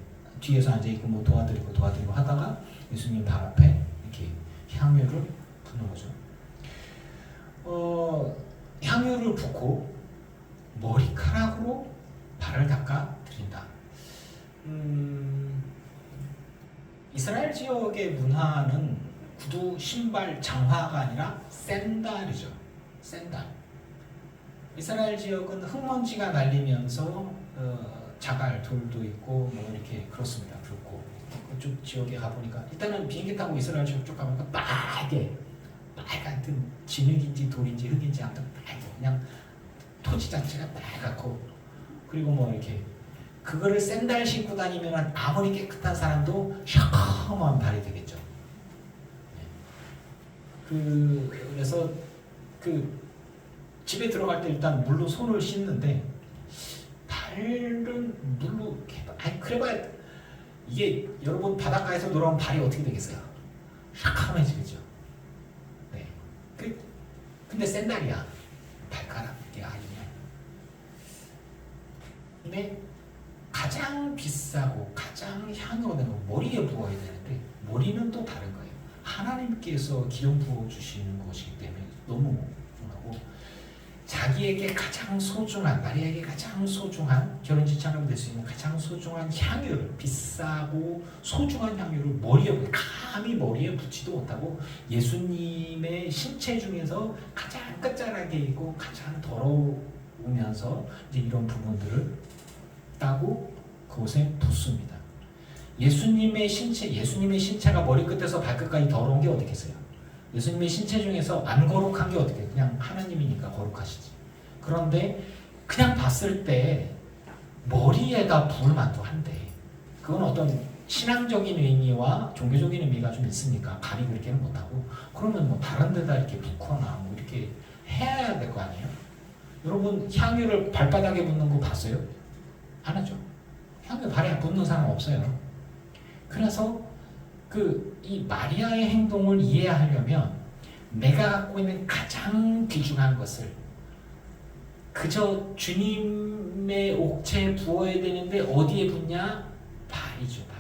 뒤에서 앉아 있고 뭐 도와드리고 하다가 예수님 발 앞에 이렇게 향유를 부는 거죠. 향유를 붓고 머리카락으로 발을 닦아 드린다. 이스라엘 지역의 문화는 구두, 신발, 장화가 아니라 샌달이죠. 샌달. 이스라엘 지역은 흙먼지가 날리면서 자갈, 돌도 있고 뭐 이렇게 그렇습니다. 붉고 그쪽 지역에 가보니까 일단은 비행기 타고 이스라엘 지역 쪽 가보니까 빨갛든 진흙인지 돌인지 흙인지 아무튼 빨갛고 그냥 토지 자체가 빨갛고 그리고 뭐 이렇게 그거를 샌들 신고 다니면 아무리 깨끗한 사람도 샤머한 발이 되겠죠. 그래서 집에 들어갈 때 일단 물로 손을 씻는데 발은 물로 그래봐야 이게 여러분 바닷가에서 놀아온 발이 어떻게 되겠어요? 샤머해지겠죠. 네. 근데 샌달이야. 발가락이 아니야. 근데 가장 비싸고 가장 향으로 되는 머리에 부어야 되는데 머리는 또 다른 거예요. 하나님께서 기름 부어 주시는 것이기 때문에 너무 중요하고 자기에게 가장 소중한 마리아에게 가장 소중한 결혼지창으로 될 수 있는 가장 소중한 향유를 비싸고 소중한 향유를 감히 머리에 붙이도 못하고 예수님의 신체 중에서 가장 끝자락에 있고 가장 더러우면서 이제 이런 부분들을 따고 그곳에 붓습니다. 예수님의 신체가 머리끝에서 발끝까지 더러운 게 어디겠어요? 예수님의 신체 중에서 안 거룩한 게 어떻게? 그냥 하나님이니까 거룩하시지. 그런데 그냥 봤을 때 머리에다 부을 만도 한데 그건 어떤 신앙적인 의미와 종교적인 의미가 좀 있으니까 감히 그렇게는 못하고 그러면 뭐 다른 데다 이렇게 붓거나 뭐 이렇게 해야 될 거 아니에요? 여러분 향유를 발바닥에 붓는 거 봤어요? 안 하죠. 향유 발에 붓는 사람 없어요. 그래서 이 마리아의 행동을 이해하려면 내가 갖고 있는 가장 귀중한 것을 그저 주님의 옥체에 부어야 되는데 어디에 붓냐? 발이죠. 발.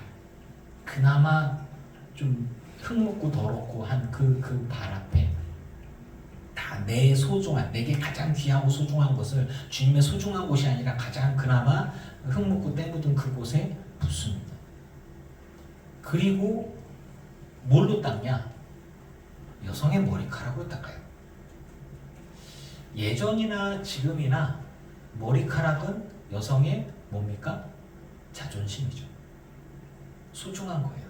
그나마 좀 흙묻고 더럽고 한 그 발 앞에 다 내 소중한 내게 가장 귀하고 소중한 것을 주님의 소중한 곳이 아니라 가장 그나마 흙묻고 때 묻은 그곳에 붓습니다. 그리고 뭘로 닦냐? 여성의 머리카락으로 닦아요. 예전이나 지금이나 머리카락은 여성의 뭡니까? 자존심이죠. 소중한 거예요.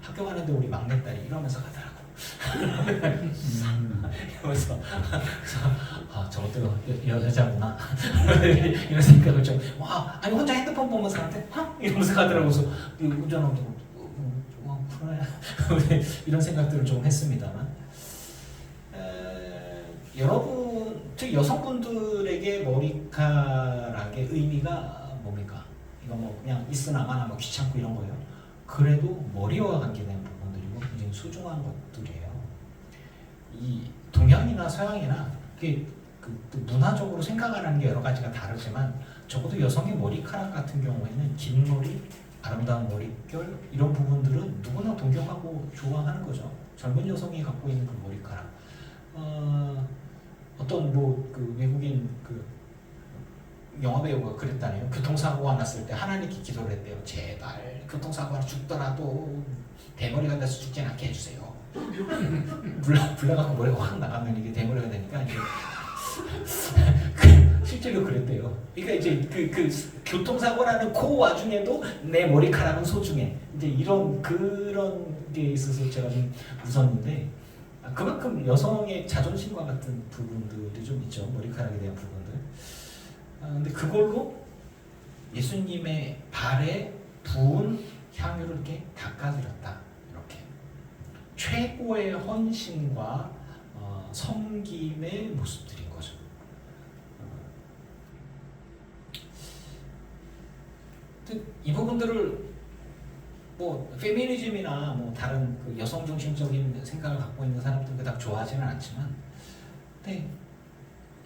학교 가는데 우리 막내딸이 이러면서 가더라고. 이러면서 저것도 여자구나 이런 생각을 좀 아니 혼자 핸드폰 보면서 나한테 이러면서 가더라고. 그래서 운전하고 그래 이런 생각들을 좀 했습니다만 여러분 즉 여성분들에게 머리카락의 의미가 뭡니까? 이거 뭐 그냥 있으나마나 뭐 귀찮고 이런 거예요. 그래도 머리와 관계된 부분들이고 굉장히 소중한 것들이에요. 이 동양이나 서양이나 이게 문화적으로 생각하는 게 여러 가지가 다르지만 적어도 여성의 머리카락 같은 경우에는 긴 머리, 아름다운 머릿결 이런 부분들은 누구나 동경하고 좋아하는 거죠. 젊은 여성이 갖고 있는 그 머리카락. 어떤 외국인 영화 배우가 그랬다네요. 교통사고가 났을 때 하나님께 기도를 했대요. 제발 교통사고가 죽더라도 대머리가 돼서 죽지 않게 해주세요. 불나갖고 머리가 확 나가면 이게 대머리가 되니까 이제 실제로 그랬대요. 그러니까 이제 교통사고라는 그 와중에도 내 머리카락은 소중해. 이제 그런 게 있어서 제가 좀 웃었는데 그만큼 여성의 자존심과 같은 부분들이 좀 있죠. 머리카락에 대한 부분들. 근데 그걸로 예수님의 발에 부은 향유를 이렇게 닦아드렸다. 이렇게 최고의 헌신과 섬김의 모습들인 거죠. 이 부분들을 뭐 페미니즘이나 뭐 다른 여성 중심적인 생각을 갖고 있는 사람들 그닥 좋아하지는 않지만, 근데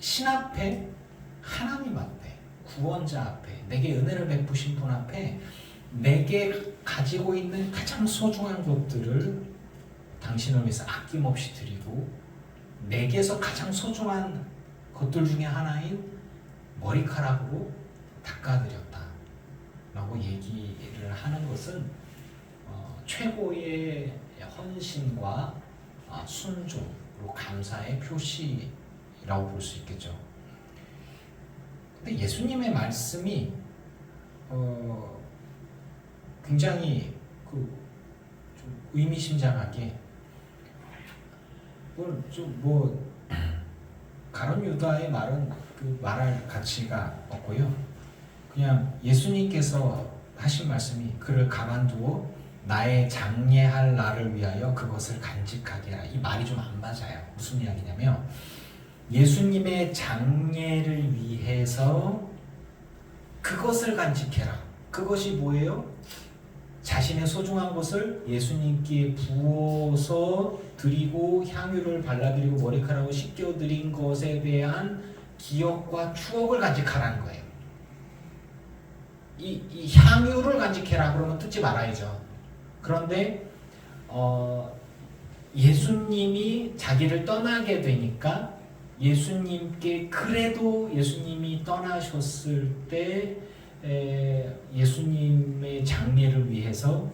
신 앞에, 하나님 앞에, 구원자 앞에, 내게 은혜를 베푸신 분 앞에 내게 가지고 있는 가장 소중한 것들을 당신을 위해서 아낌없이 드리고 내게서 가장 소중한 것들 중에 하나인 머리카락으로 닦아드렸다 라고 얘기를 하는 것은 최고의 헌신과 순종 그리고 감사의 표시라고 볼 수 있겠죠. 근데 예수님의 말씀이 굉장히 좀 의미심장하게 가룟 유다의 말은 말할 가치가 없고요. 그냥 예수님께서 하신 말씀이 그를 가만두어 나의 장례할 날을 위하여 그것을 간직하게 하라. 이 말이 좀 안 맞아요. 무슨 이야기냐면 예수님의 장례를 위해서 그것을 간직해라. 그것이 뭐예요? 자신의 소중한 것을 예수님께 부어서 드리고 향유를 발라드리고 머리카락을 씻겨드린 것에 대한 기억과 추억을 간직하라는 거예요. 이 향유를 간직해라 그러면 뜯지 말아야죠. 그런데 예수님이 자기를 떠나게 되니까 예수님께 그래도 예수님이 떠나셨을 때 예수님의 장례를 위해서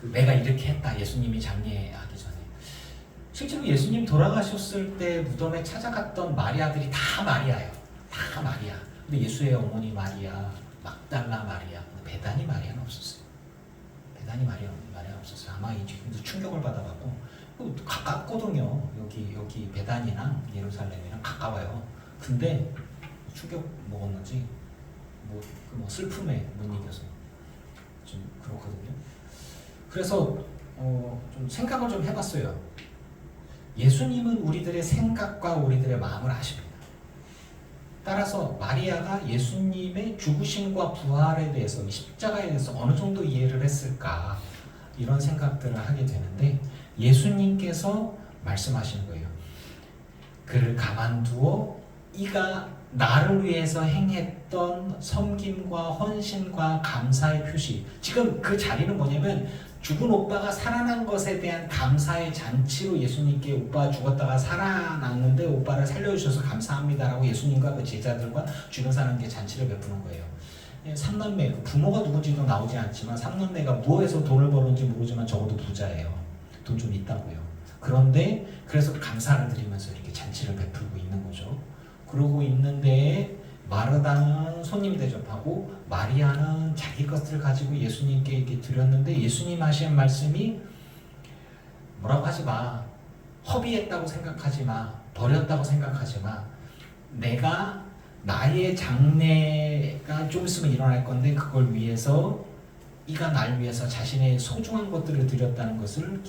내가 이렇게 했다. 예수님이 장례하기 전에 실제로 예수님 돌아가셨을 때 무덤에 찾아갔던 마리아들이 다 마리아예요. 다 마리아. 근데 예수의 어머니 마리아, 막달라 마리아, 베다니 마리아는 없었어요. 베다니 마리아는 없었어요. 아마 이 지금도 충격을 받아가고 가깝거든요. 여기 베다니랑 예루살렘이랑 가까워요. 근데 충격 먹었는지 슬픔에 못 이겨서 좀 그렇거든요. 그래서 좀 생각을 좀 해봤어요. 예수님은 우리들의 생각과 우리들의 마음을 아십니다. 따라서 마리아가 예수님의 죽으심과 부활에 대해서 십자가에 대해서 어느 정도 이해를 했을까 이런 생각들을 하게 되는데 예수님께서 말씀하시는 거예요. 그를 가만두어 이가 나를 위해서 행했던 섬김과 헌신과 감사의 표시. 지금 그 자리는 뭐냐면 죽은 오빠가 살아난 것에 대한 감사의 잔치로 예수님께 오빠가 죽었다가 살아났는데 오빠를 살려주셔서 감사합니다라고 예수님과 그 제자들과 주변 사람에게 잔치를 베푸는 거예요. 삼남매, 부모가 누군지도 나오지 않지만 삼남매가 무엇에서 돈을 버는지 모르지만 적어도 부자예요. 돈 좀 있다고요. 그런데 그래서 감사를 드리면서 이렇게 잔치를 베풀고 있는 거죠. 그러고 있는데 마르다는 손님 대접하고 마리아는 자기 것을 가지고 예수님께 이렇게 드렸는데 예수님 하신 말씀이 뭐라고 하지 마. 허비했다고 생각하지 마. 버렸다고 생각하지 마. 내가 나의 장래가 좀 있으면 일어날 건데 그걸 위해서 이가 날 위해서 자신의 소중한 것들을 드렸다는 것을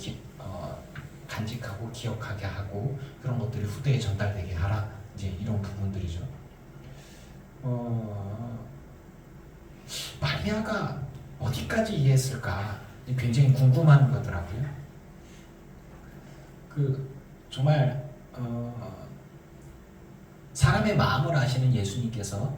간직하고 기억하게 하고 그런 것들이 후대에 전달되게 하라. 이제 이런 부분들이죠. 마리아가 어디까지 이해했을까? 굉장히 궁금한 거더라고요. 정말 사람의 마음을 아시는 예수님께서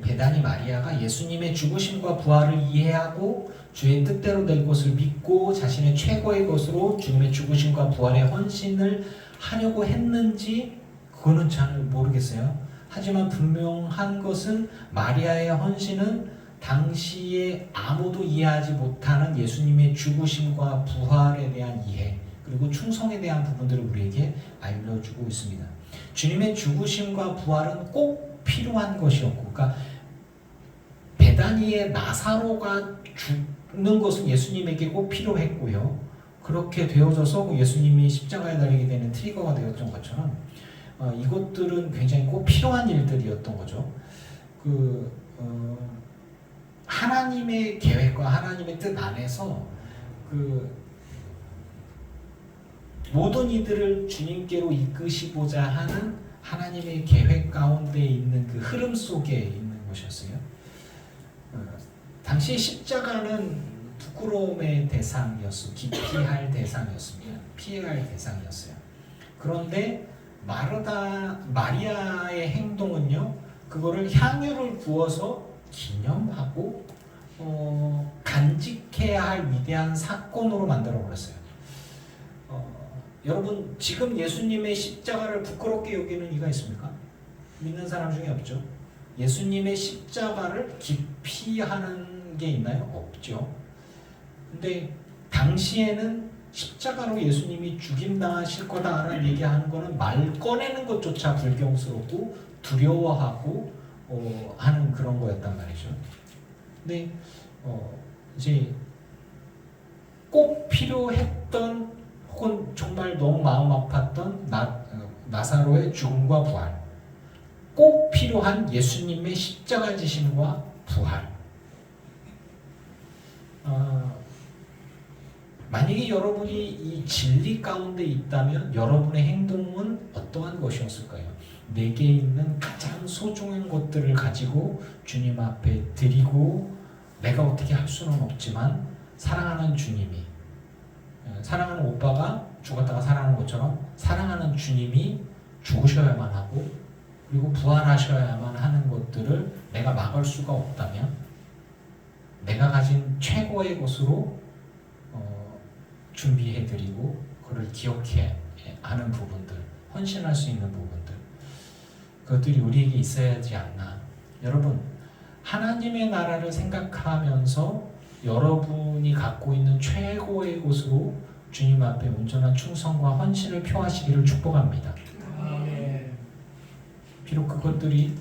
베다니 마리아가 예수님의 죽으심과 부활을 이해하고 주의 뜻대로 될 것을 믿고 자신의 최고의 것으로 주님의 죽으심과 부활의 헌신을 하려고 했는지 그거는 잘 모르겠어요. 하지만 분명한 것은 마리아의 헌신은 당시에 아무도 이해하지 못하는 예수님의 죽으심과 부활에 대한 이해 그리고 충성에 대한 부분들을 우리에게 알려주고 있습니다. 주님의 죽으심과 부활은 꼭 필요한 것이었고 그러니까 베다니의 나사로가 죽는 것은 예수님에게 꼭 필요했고요. 그렇게 되어져서 예수님이 십자가에 달리게 되는 트리거가 되었던 것처럼 이것들은 굉장히 꼭 필요한 일들이었던 거죠. 하나님의 계획과 하나님의 뜻 안에서 모든 이들을 주님께로 이끄시고자 하는 하나님의 계획 가운데 있는 그 흐름 속에 있는 것이었어요. 당시 십자가는 부끄러움의 대상이었고 기피할 대상이었습니다. 피해갈 대상이었어요. 그런데 마리아의 행동은요, 그거를 향유를 부어서 기념하고 간직해야 할 위대한 사건으로 만들어 버렸어요. 여러분 지금 예수님의 십자가를 부끄럽게 여기는 이가 있습니까? 믿는 사람 중에 없죠. 예수님의 십자가를 기피하는 게 있나요? 없죠. 근데 당시에는 십자가로 예수님이 죽임당하실 거다라는 얘기하는 거는 말 꺼내는 것조차 불경스럽고 두려워하고 하는 그런 거였단 말이죠. 근데 이제 꼭 필요했던 혹은 정말 너무 마음 아팠던 나사로의 죽음과 부활, 꼭 필요한 예수님의 십자가 지심과 부활. 만약에 여러분이 이 진리 가운데 있다면 여러분의 행동은 어떠한 것이었을까요? 내게 있는 가장 소중한 것들을 가지고 주님 앞에 드리고 내가 어떻게 할 수는 없지만 사랑하는 주님이, 사랑하는 오빠가 죽었다가 살아나는 것처럼 사랑하는 주님이 죽으셔야만 하고 그리고 부활하셔야만 하는 것들을 내가 막을 수가 없다면 내가 가진 최고의 것으로 준비해드리고 그걸 기억해 하는 부분들, 헌신할 수 있는 부분들, 그것들이 우리에게 있어야 하지 않나. 여러분, 하나님의 나라를 생각하면서 여러분이 갖고 있는 최고의 것으로 주님 앞에 온전한 충성과 헌신을 표하시기를 축복합니다. 비록 그것들이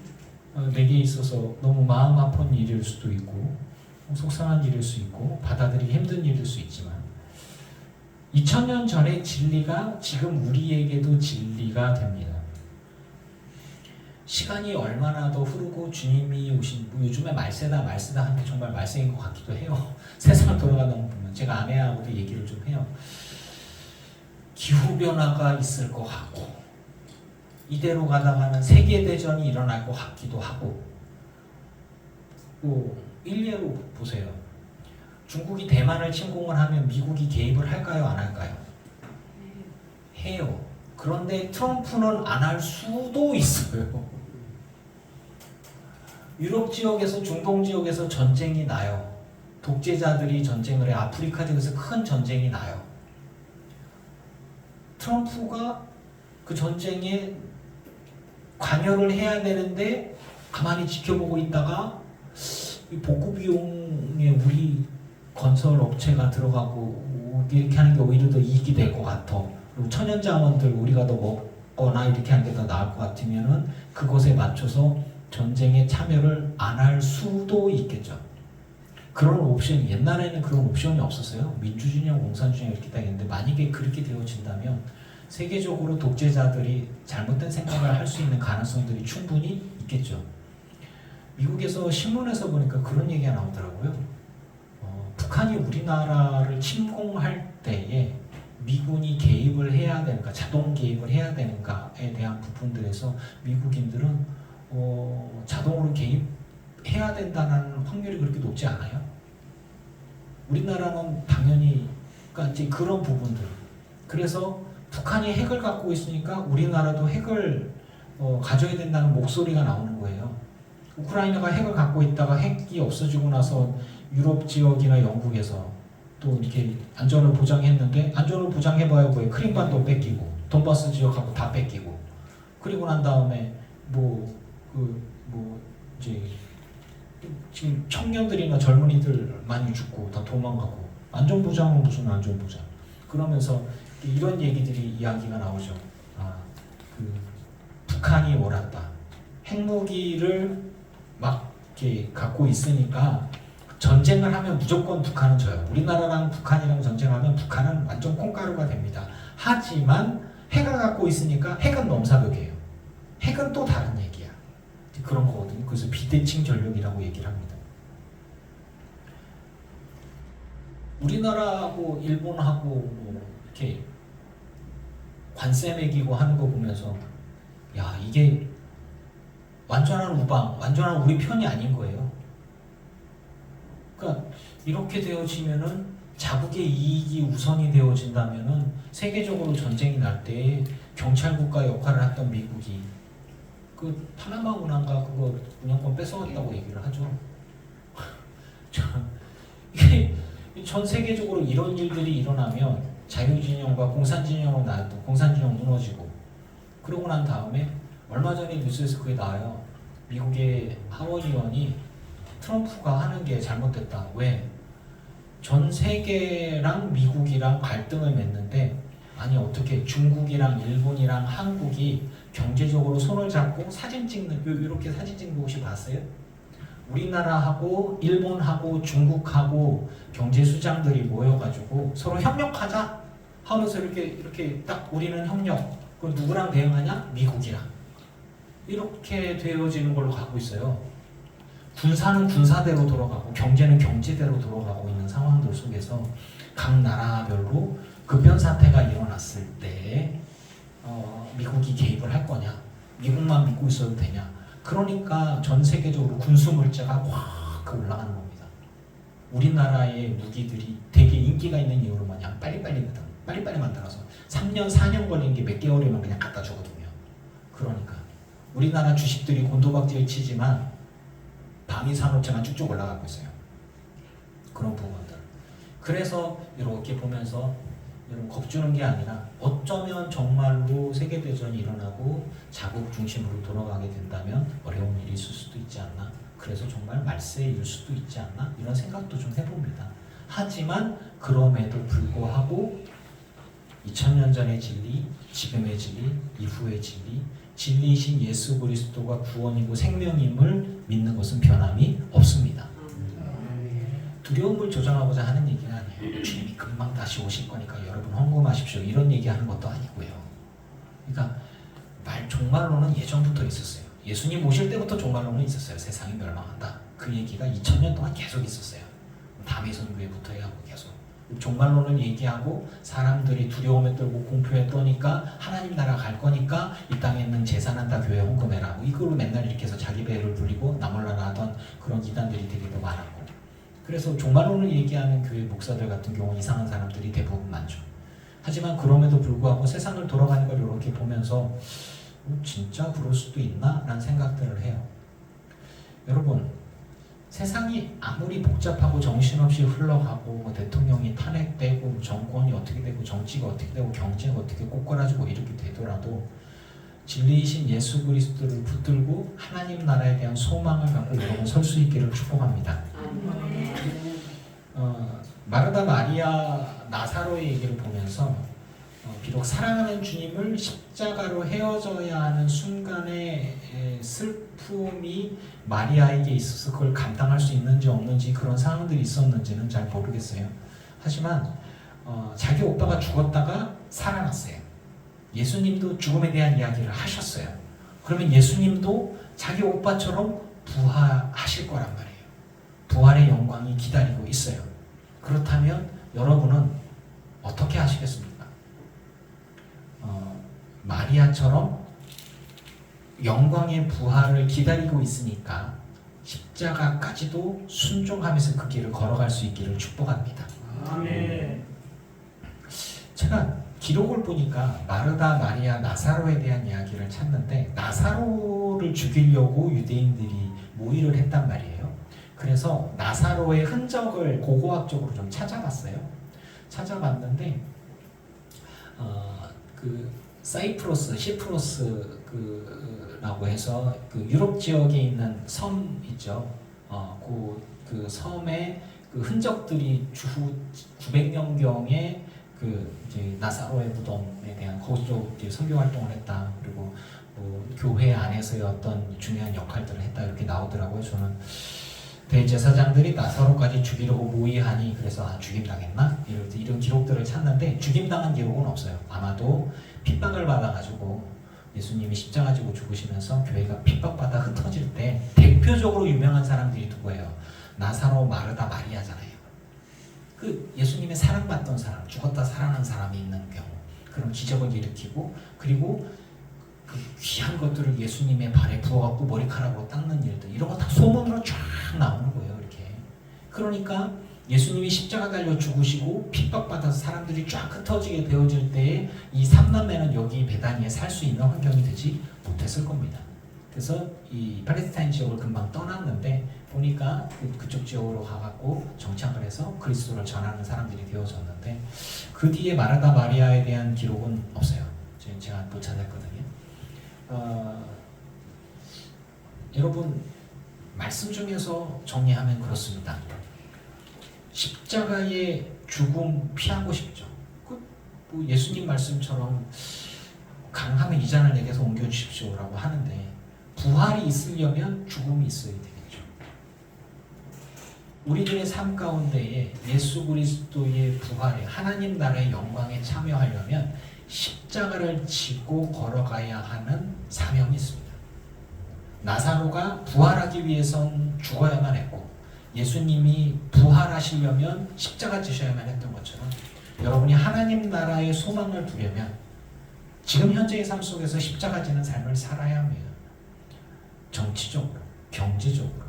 내게 있어서 너무 마음 아픈 일일 수도 있고 속상한 일일 수 있고 받아들이기 힘든 일일 수 있지만 2000년 전의 진리가 지금 우리에게도 진리가 됩니다. 시간이 얼마나 더 흐르고 주님이 오신, 요즘에 말세다 하는데 정말 말세인 것 같기도 해요. 세상을 돌아가는 거 보면 제가 아내하고도 얘기를 좀 해요. 기후변화가 있을 것 같고 이대로 가다가는 세계대전이 일어날 것 같기도 하고 일례로 보세요. 중국이 대만을 침공을 하면 미국이 개입을 할까요? 안 할까요? 해요. 그런데 트럼프는 안 할 수도 있어요. 유럽 지역에서 중동 지역에서 전쟁이 나요. 독재자들이 전쟁을 해. 아프리카 지역에서 큰 전쟁이 나요. 트럼프가 그 전쟁에 관여를 해야 되는데 가만히 지켜보고 있다가 복구 비용에 우리 건설 업체가 들어가고 이렇게 하는 게 오히려 더 이익이 될 것 같아. 그리고 천연자원들 우리가 더 먹거나 이렇게 하는 게 더 나을 것 같으면은 그것에 맞춰서 전쟁에 참여를 안 할 수도 있겠죠. 그런 옵션, 옛날에는 그런 옵션이 없었어요. 민주주의냐 공산주의냐 이렇게 딱 있는데 만약에 그렇게 되어진다면 세계적으로 독재자들이 잘못된 생각을 할 수 있는 가능성들이 충분히 있겠죠. 미국에서 신문에서 보니까 그런 얘기가 나오더라고요. 북한이 우리나라를 침공할 때에 미군이 개입을 해야 되는가, 자동 개입을 해야 되는가에 대한 부분들에서 미국인들은 자동으로 개입해야 된다는 확률이 그렇게 높지 않아요. 우리나라는 당연히 그러니까 이제 그런 부분들. 그래서 북한이 핵을 갖고 있으니까 우리나라도 핵을 가져야 된다는 목소리가 나오는 거예요. 우크라이나가 핵을 갖고 있다가 핵이 없어지고 나서 유럽 지역이나 영국에서 또 이렇게 안전을 보장했는데 안전을 보장해봐야 뭐예요? 크림반도 뺏기고 돈바스 지역하고 다 뺏기고 그리고 난 다음에 이제 지금 청년들이나 젊은이들 많이 죽고 다 도망가고 안전보장은 무슨 안전보장? 그러면서 이런 얘기들이 이야기가 나오죠. 북한이 옳았다. 핵무기를 막 이렇게 갖고 있으니까 전쟁을 하면 무조건 북한은 져요. 우리나라랑 북한이랑 전쟁하면 북한은 완전 콩가루가 됩니다. 하지만 핵을 갖고 있으니까 핵은 넘사벽이에요. 핵은 또 다른 얘기야. 그런 거거든요. 그래서 비대칭 전력이라고 얘기를 합니다. 우리나라하고 일본하고 뭐 이렇게 관세 매기고 하는 거 보면서 야 이게 완전한 우방, 완전한 우리 편이 아닌 거예요. 그러니까 이렇게 되어지면은 자국의 이익이 우선이 되어진다면은 세계적으로 전쟁이 날 때 경찰 국가 역할을 했던 미국이 그 파나마 운항가 그거 운영권 뺏어갔다고 얘기를 하죠. 이게 전 세계적으로 이런 일들이 일어나면 자유진영과 공산진영으로 나왔던 공산진영 무너지고, 그러고 난 다음에 얼마 전에 뉴스에서 그게 나와요. 미국의 하원의원이 트럼프가 하는 게 잘못됐다. 왜? 전 세계랑 미국이랑 갈등을 맺는데, 아니 어떻게 중국이랑 일본이랑 한국이 경제적으로 손을 잡고 사진 찍는, 이렇게 사진 찍는 거 혹시 봤어요? 우리나라하고 일본하고 중국하고 경제 수장들이 모여가지고 서로 협력하자 하면서 이렇게 딱 우리는 협력. 그럼 누구랑 대응하냐? 미국이랑. 이렇게 되어지는 걸로 가고 있어요. 군사는 군사대로 돌아가고 경제는 경제대로 돌아가고 있는 상황들 속에서 각 나라별로 급변 사태가 일어났을 때 미국이 개입을 할 거냐? 미국만 믿고 있어도 되냐? 그러니까 전 세계적으로 군수 물자가 확 올라가는 겁니다. 우리나라의 무기들이 되게 인기가 있는 이유로 뭐냐? 빨리빨리 만들어서 3년, 4년 걸린 게 몇 개월이면 그냥 갖다 주거든요. 그러니까 우리나라 주식들이 곤도박질 치지만 방위산업체만 쭉쭉 올라가고 있어요. 그런 부분들. 그래서 이렇게 보면서 여러분 겁주는 게 아니라 어쩌면 정말로 세계대전이 일어나고 자국 중심으로 돌아가게 된다면 어려운 일이 있을 수도 있지 않나. 그래서 정말 말세일 수도 있지 않나. 이런 생각도 좀 해봅니다. 하지만 그럼에도 불구하고 2000년 전의 진리, 지금의 진리, 이후의 진리, 진리이신 예수 그리스도가 구원이고 생명임을 믿는 것은 변함이 없습니다. 두려움을 조장하고자 하는 얘기는 아니에요. 주님이 금방 다시 오실 거니까 여러분 헌금하십시오. 이런 얘기하는 것도 아니고요. 그러니까 종말론은 예전부터 있었어요. 예수님 오실 때부터 종말론은 있었어요. 세상이 멸망한다. 그 얘기가 2000년 동안 계속 있었어요. 담의 선교회부터 해야 하고 계속. 종말론을 얘기하고 사람들이 두려움에 떨고 공포에 떠니까 하나님 나라 갈 거니까 이 땅에 있는 재산은 다 교회에 헌금해라. 이걸로 맨날 이렇게 해서 자기 배를 불리고 나몰라라 하던 그런 이단들이 되게 더 많았고, 그래서 종말론을 얘기하는 교회 목사들 같은 경우는 이상한 사람들이 대부분 많죠. 하지만 그럼에도 불구하고 세상을 돌아가는 걸 이렇게 보면서 진짜 그럴 수도 있나? 라는 생각들을 해요. 여러분, 세상이 아무리 복잡하고 정신없이 흘러가고 뭐 대통령이 탄핵되고 정권이 어떻게 되고 정치가 어떻게 되고 경제가 어떻게 꼬꾸라지고 이렇게 되더라도 진리이신 예수 그리스도를 붙들고 하나님 나라에 대한 소망을 갖고 여러분 설 수 있기를 축복합니다. 마르다 마리아 나사로의 얘기를 보면서 비록 사랑하는 주님을 십자가로 헤어져야 하는 순간의 슬픔이 마리아에게 있어서 그걸 감당할 수 있는지 없는지 그런 상황들이 있었는지는 잘 모르겠어요. 하지만 자기 오빠가 죽었다가 살아났어요. 예수님도 죽음에 대한 이야기를 하셨어요. 그러면 예수님도 자기 오빠처럼 부활하실 거란 말이에요. 부활의 영광이 기다리고 있어요. 그렇다면 여러분은 어떻게 하시겠습니까? 마리아처럼 영광의 부활을 기다리고 있으니까 십자가까지도 순종하면서 그 길을 걸어갈 수 있기를 축복합니다. 아멘. 제가 기록을 보니까 마르다, 마리아, 나사로에 대한 이야기를 찾는데 나사로를 죽이려고 유대인들이 모의를 했단 말이에요. 그래서 나사로의 흔적을 고고학적으로 좀 찾아봤어요. 찾아봤는데 시프러스라고 해서 그 유럽 지역에 있는 섬 있죠. 그 섬의 그 흔적들이 주후 900년경에 그 이제 나사로의 무덤에 대한 거기서 이제 선교 활동을 했다. 그리고 뭐 교회 안에서의 어떤 중요한 역할들을 했다 이렇게 나오더라고요. 저는 대제사장들이 나사로까지 죽이려고 모의하니 그래서 죽임당했나? 이런 기록들을 찾는데 죽임당한 기록은 없어요. 아마도 핍박을 받아가지고 예수님이 십자가 지고 죽으시면서 교회가 핍박받아 흩어질 때 대표적으로 유명한 사람들이 누구예요? 나사로, 마르다, 마리아잖아요. 그 예수님의 사랑받던 사람, 죽었다 살아난 사람이 있는 경우, 그런 기적을 일으키고 그리고 그 귀한 것들을 예수님의 발에 부어갖고 머리카락으로 닦는 일들, 이런 거 다 소문으로 쫙 나오는 거예요. 이렇게. 그러니까 예수님이 십자가 달려 죽으시고 핍박받아서 사람들이 쫙 흩어지게 되어질 때에 이 삼남매는 여기 베다니에 살 수 있는 환경이 되지 못했을 겁니다. 그래서 이 팔레스타인 지역을 금방 떠났는데 보니까 그쪽 지역으로 가갖고 정착을 해서 해서 그리스도를 전하는 사람들이 되어졌는데 그 뒤에 마르다 마리아에 대한 기록은 없어요. 제가 또 찾았거든요. 여러분 말씀 중에서 정리하면 그렇습니다. 십자가의 죽음 피하고 싶죠. 뭐 예수님 말씀처럼 강하면 이 잔을 내게서 옮겨주십시오라고 하는데 부활이 있으려면 죽음이 있어야 되겠죠. 우리들의 삶 가운데에 예수 그리스도의 부활에 하나님 나라의 영광에 참여하려면 십자가를 지고 걸어가야 하는 사명이 있습니다. 나사로가 부활하기 위해선 죽어야만 했고 예수님이 부활하시려면 십자가 지셔야만 했던 것처럼 여러분이 하나님 나라의 소망을 두려면 지금 현재의 삶 속에서 십자가 지는 삶을 살아야 합니다. 정치적으로, 경제적으로,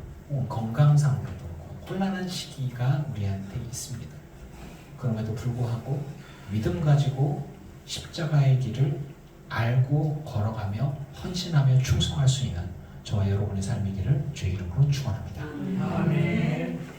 건강상으로도 혼란한 시기가 우리한테 있습니다. 그럼에도 불구하고 믿음 가지고 십자가의 길을 알고 걸어가며 헌신하며 충성할 수 있는 저와 여러분의 삶이기를 주의 이름으로 축원합니다. 아멘.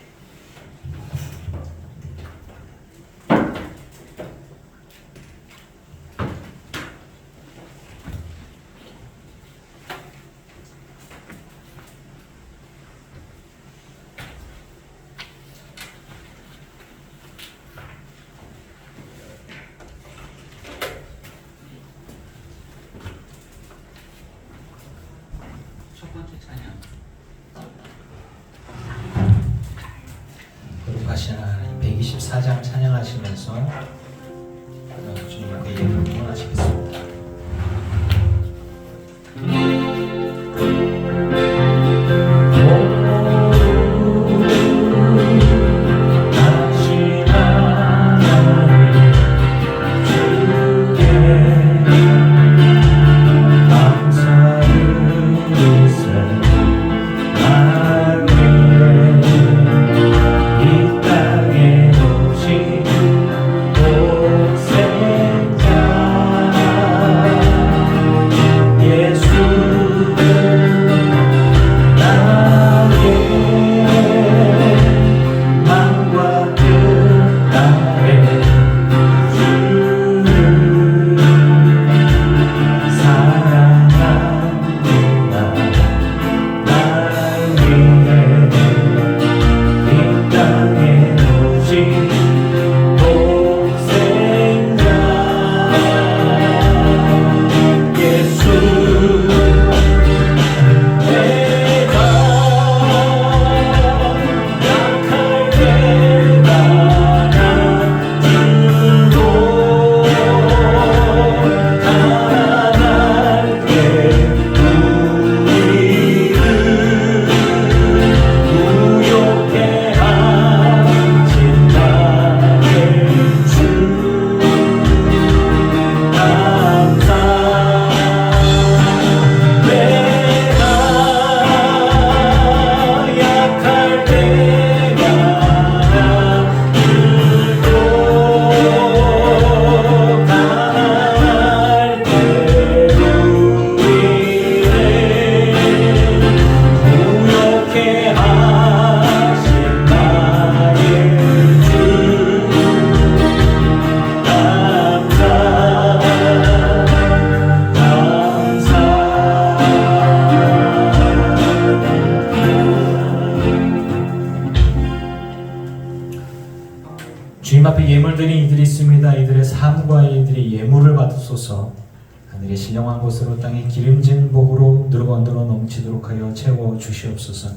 거룩하신 하나님 124장 찬양하시면서 주님 앞에 예물을 통하시겠습니다. 주님 앞에 예물 드린 이들이 있습니다. 이들의 삶과 이들의 예물을 받으소서. 하늘의 신령한 곳으로 땅의 기름진 복으로 누르건더러 넘치도록 하여 채워 주시옵소서.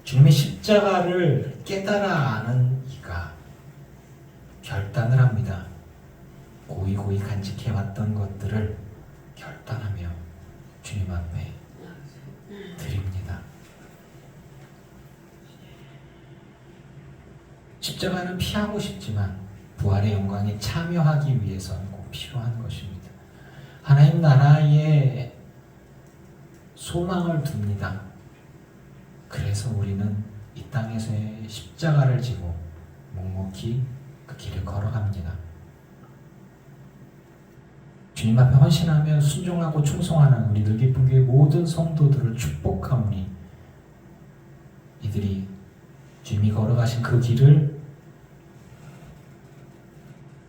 주님의 십자가를 깨달아 아는 이가 결단을 합니다. 고이고이 간직해왔던 것들을 결단하며 주님 앞에 드립니다. 십자가는 피하고 싶지만 부활의 영광에 참여하기 위해서는 꼭 필요한 것입니다. 하나님 나라에 소망을 둡니다. 그래서 우리는 이 땅에서의 십자가를 지고 묵묵히 그 길을 걸어갑니다. 주님 앞에 헌신하며 순종하고 충성하는 우리 늘기쁨교회 모든 성도들을 축복하오니 이들이 주님이 걸어가신 그 길을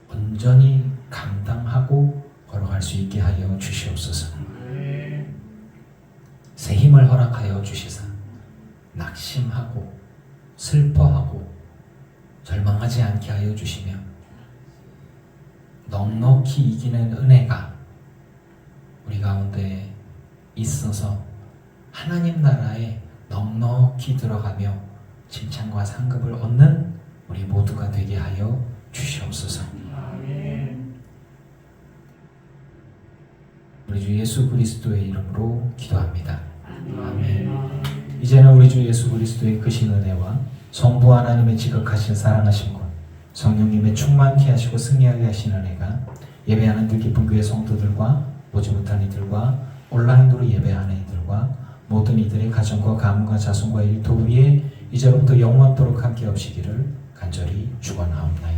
온전히 감당하고 걸어갈 수 있게 하여 주시옵소서. 새 힘을 허락하여 주시사 낙심하고 슬퍼하고 절망하지 않게 하여 주시며 넉넉히 이기는 은혜가 우리 가운데 있어서 하나님 나라에 넉넉히 들어가며 칭찬과 상급을 얻는 우리 모두가 되게 하여 주시옵소서. 우리 주 예수 그리스도의 이름으로 기도합니다. 아멘. 이제는 우리 주 예수 그리스도의 크신 은혜와 성부 하나님의 지극하신 사랑하심과 성령님의 충만케 하시고 승리하게 하신 은혜가 예배하는 뜻깊은 교회 성도들과 보지 못한 이들과 온라인으로 예배하는 이들과 모든 이들의 가정과 가문과 자손과 일터 위에 이제로부터 영원토록 함께 하시기를 간절히 축원하옵나이다.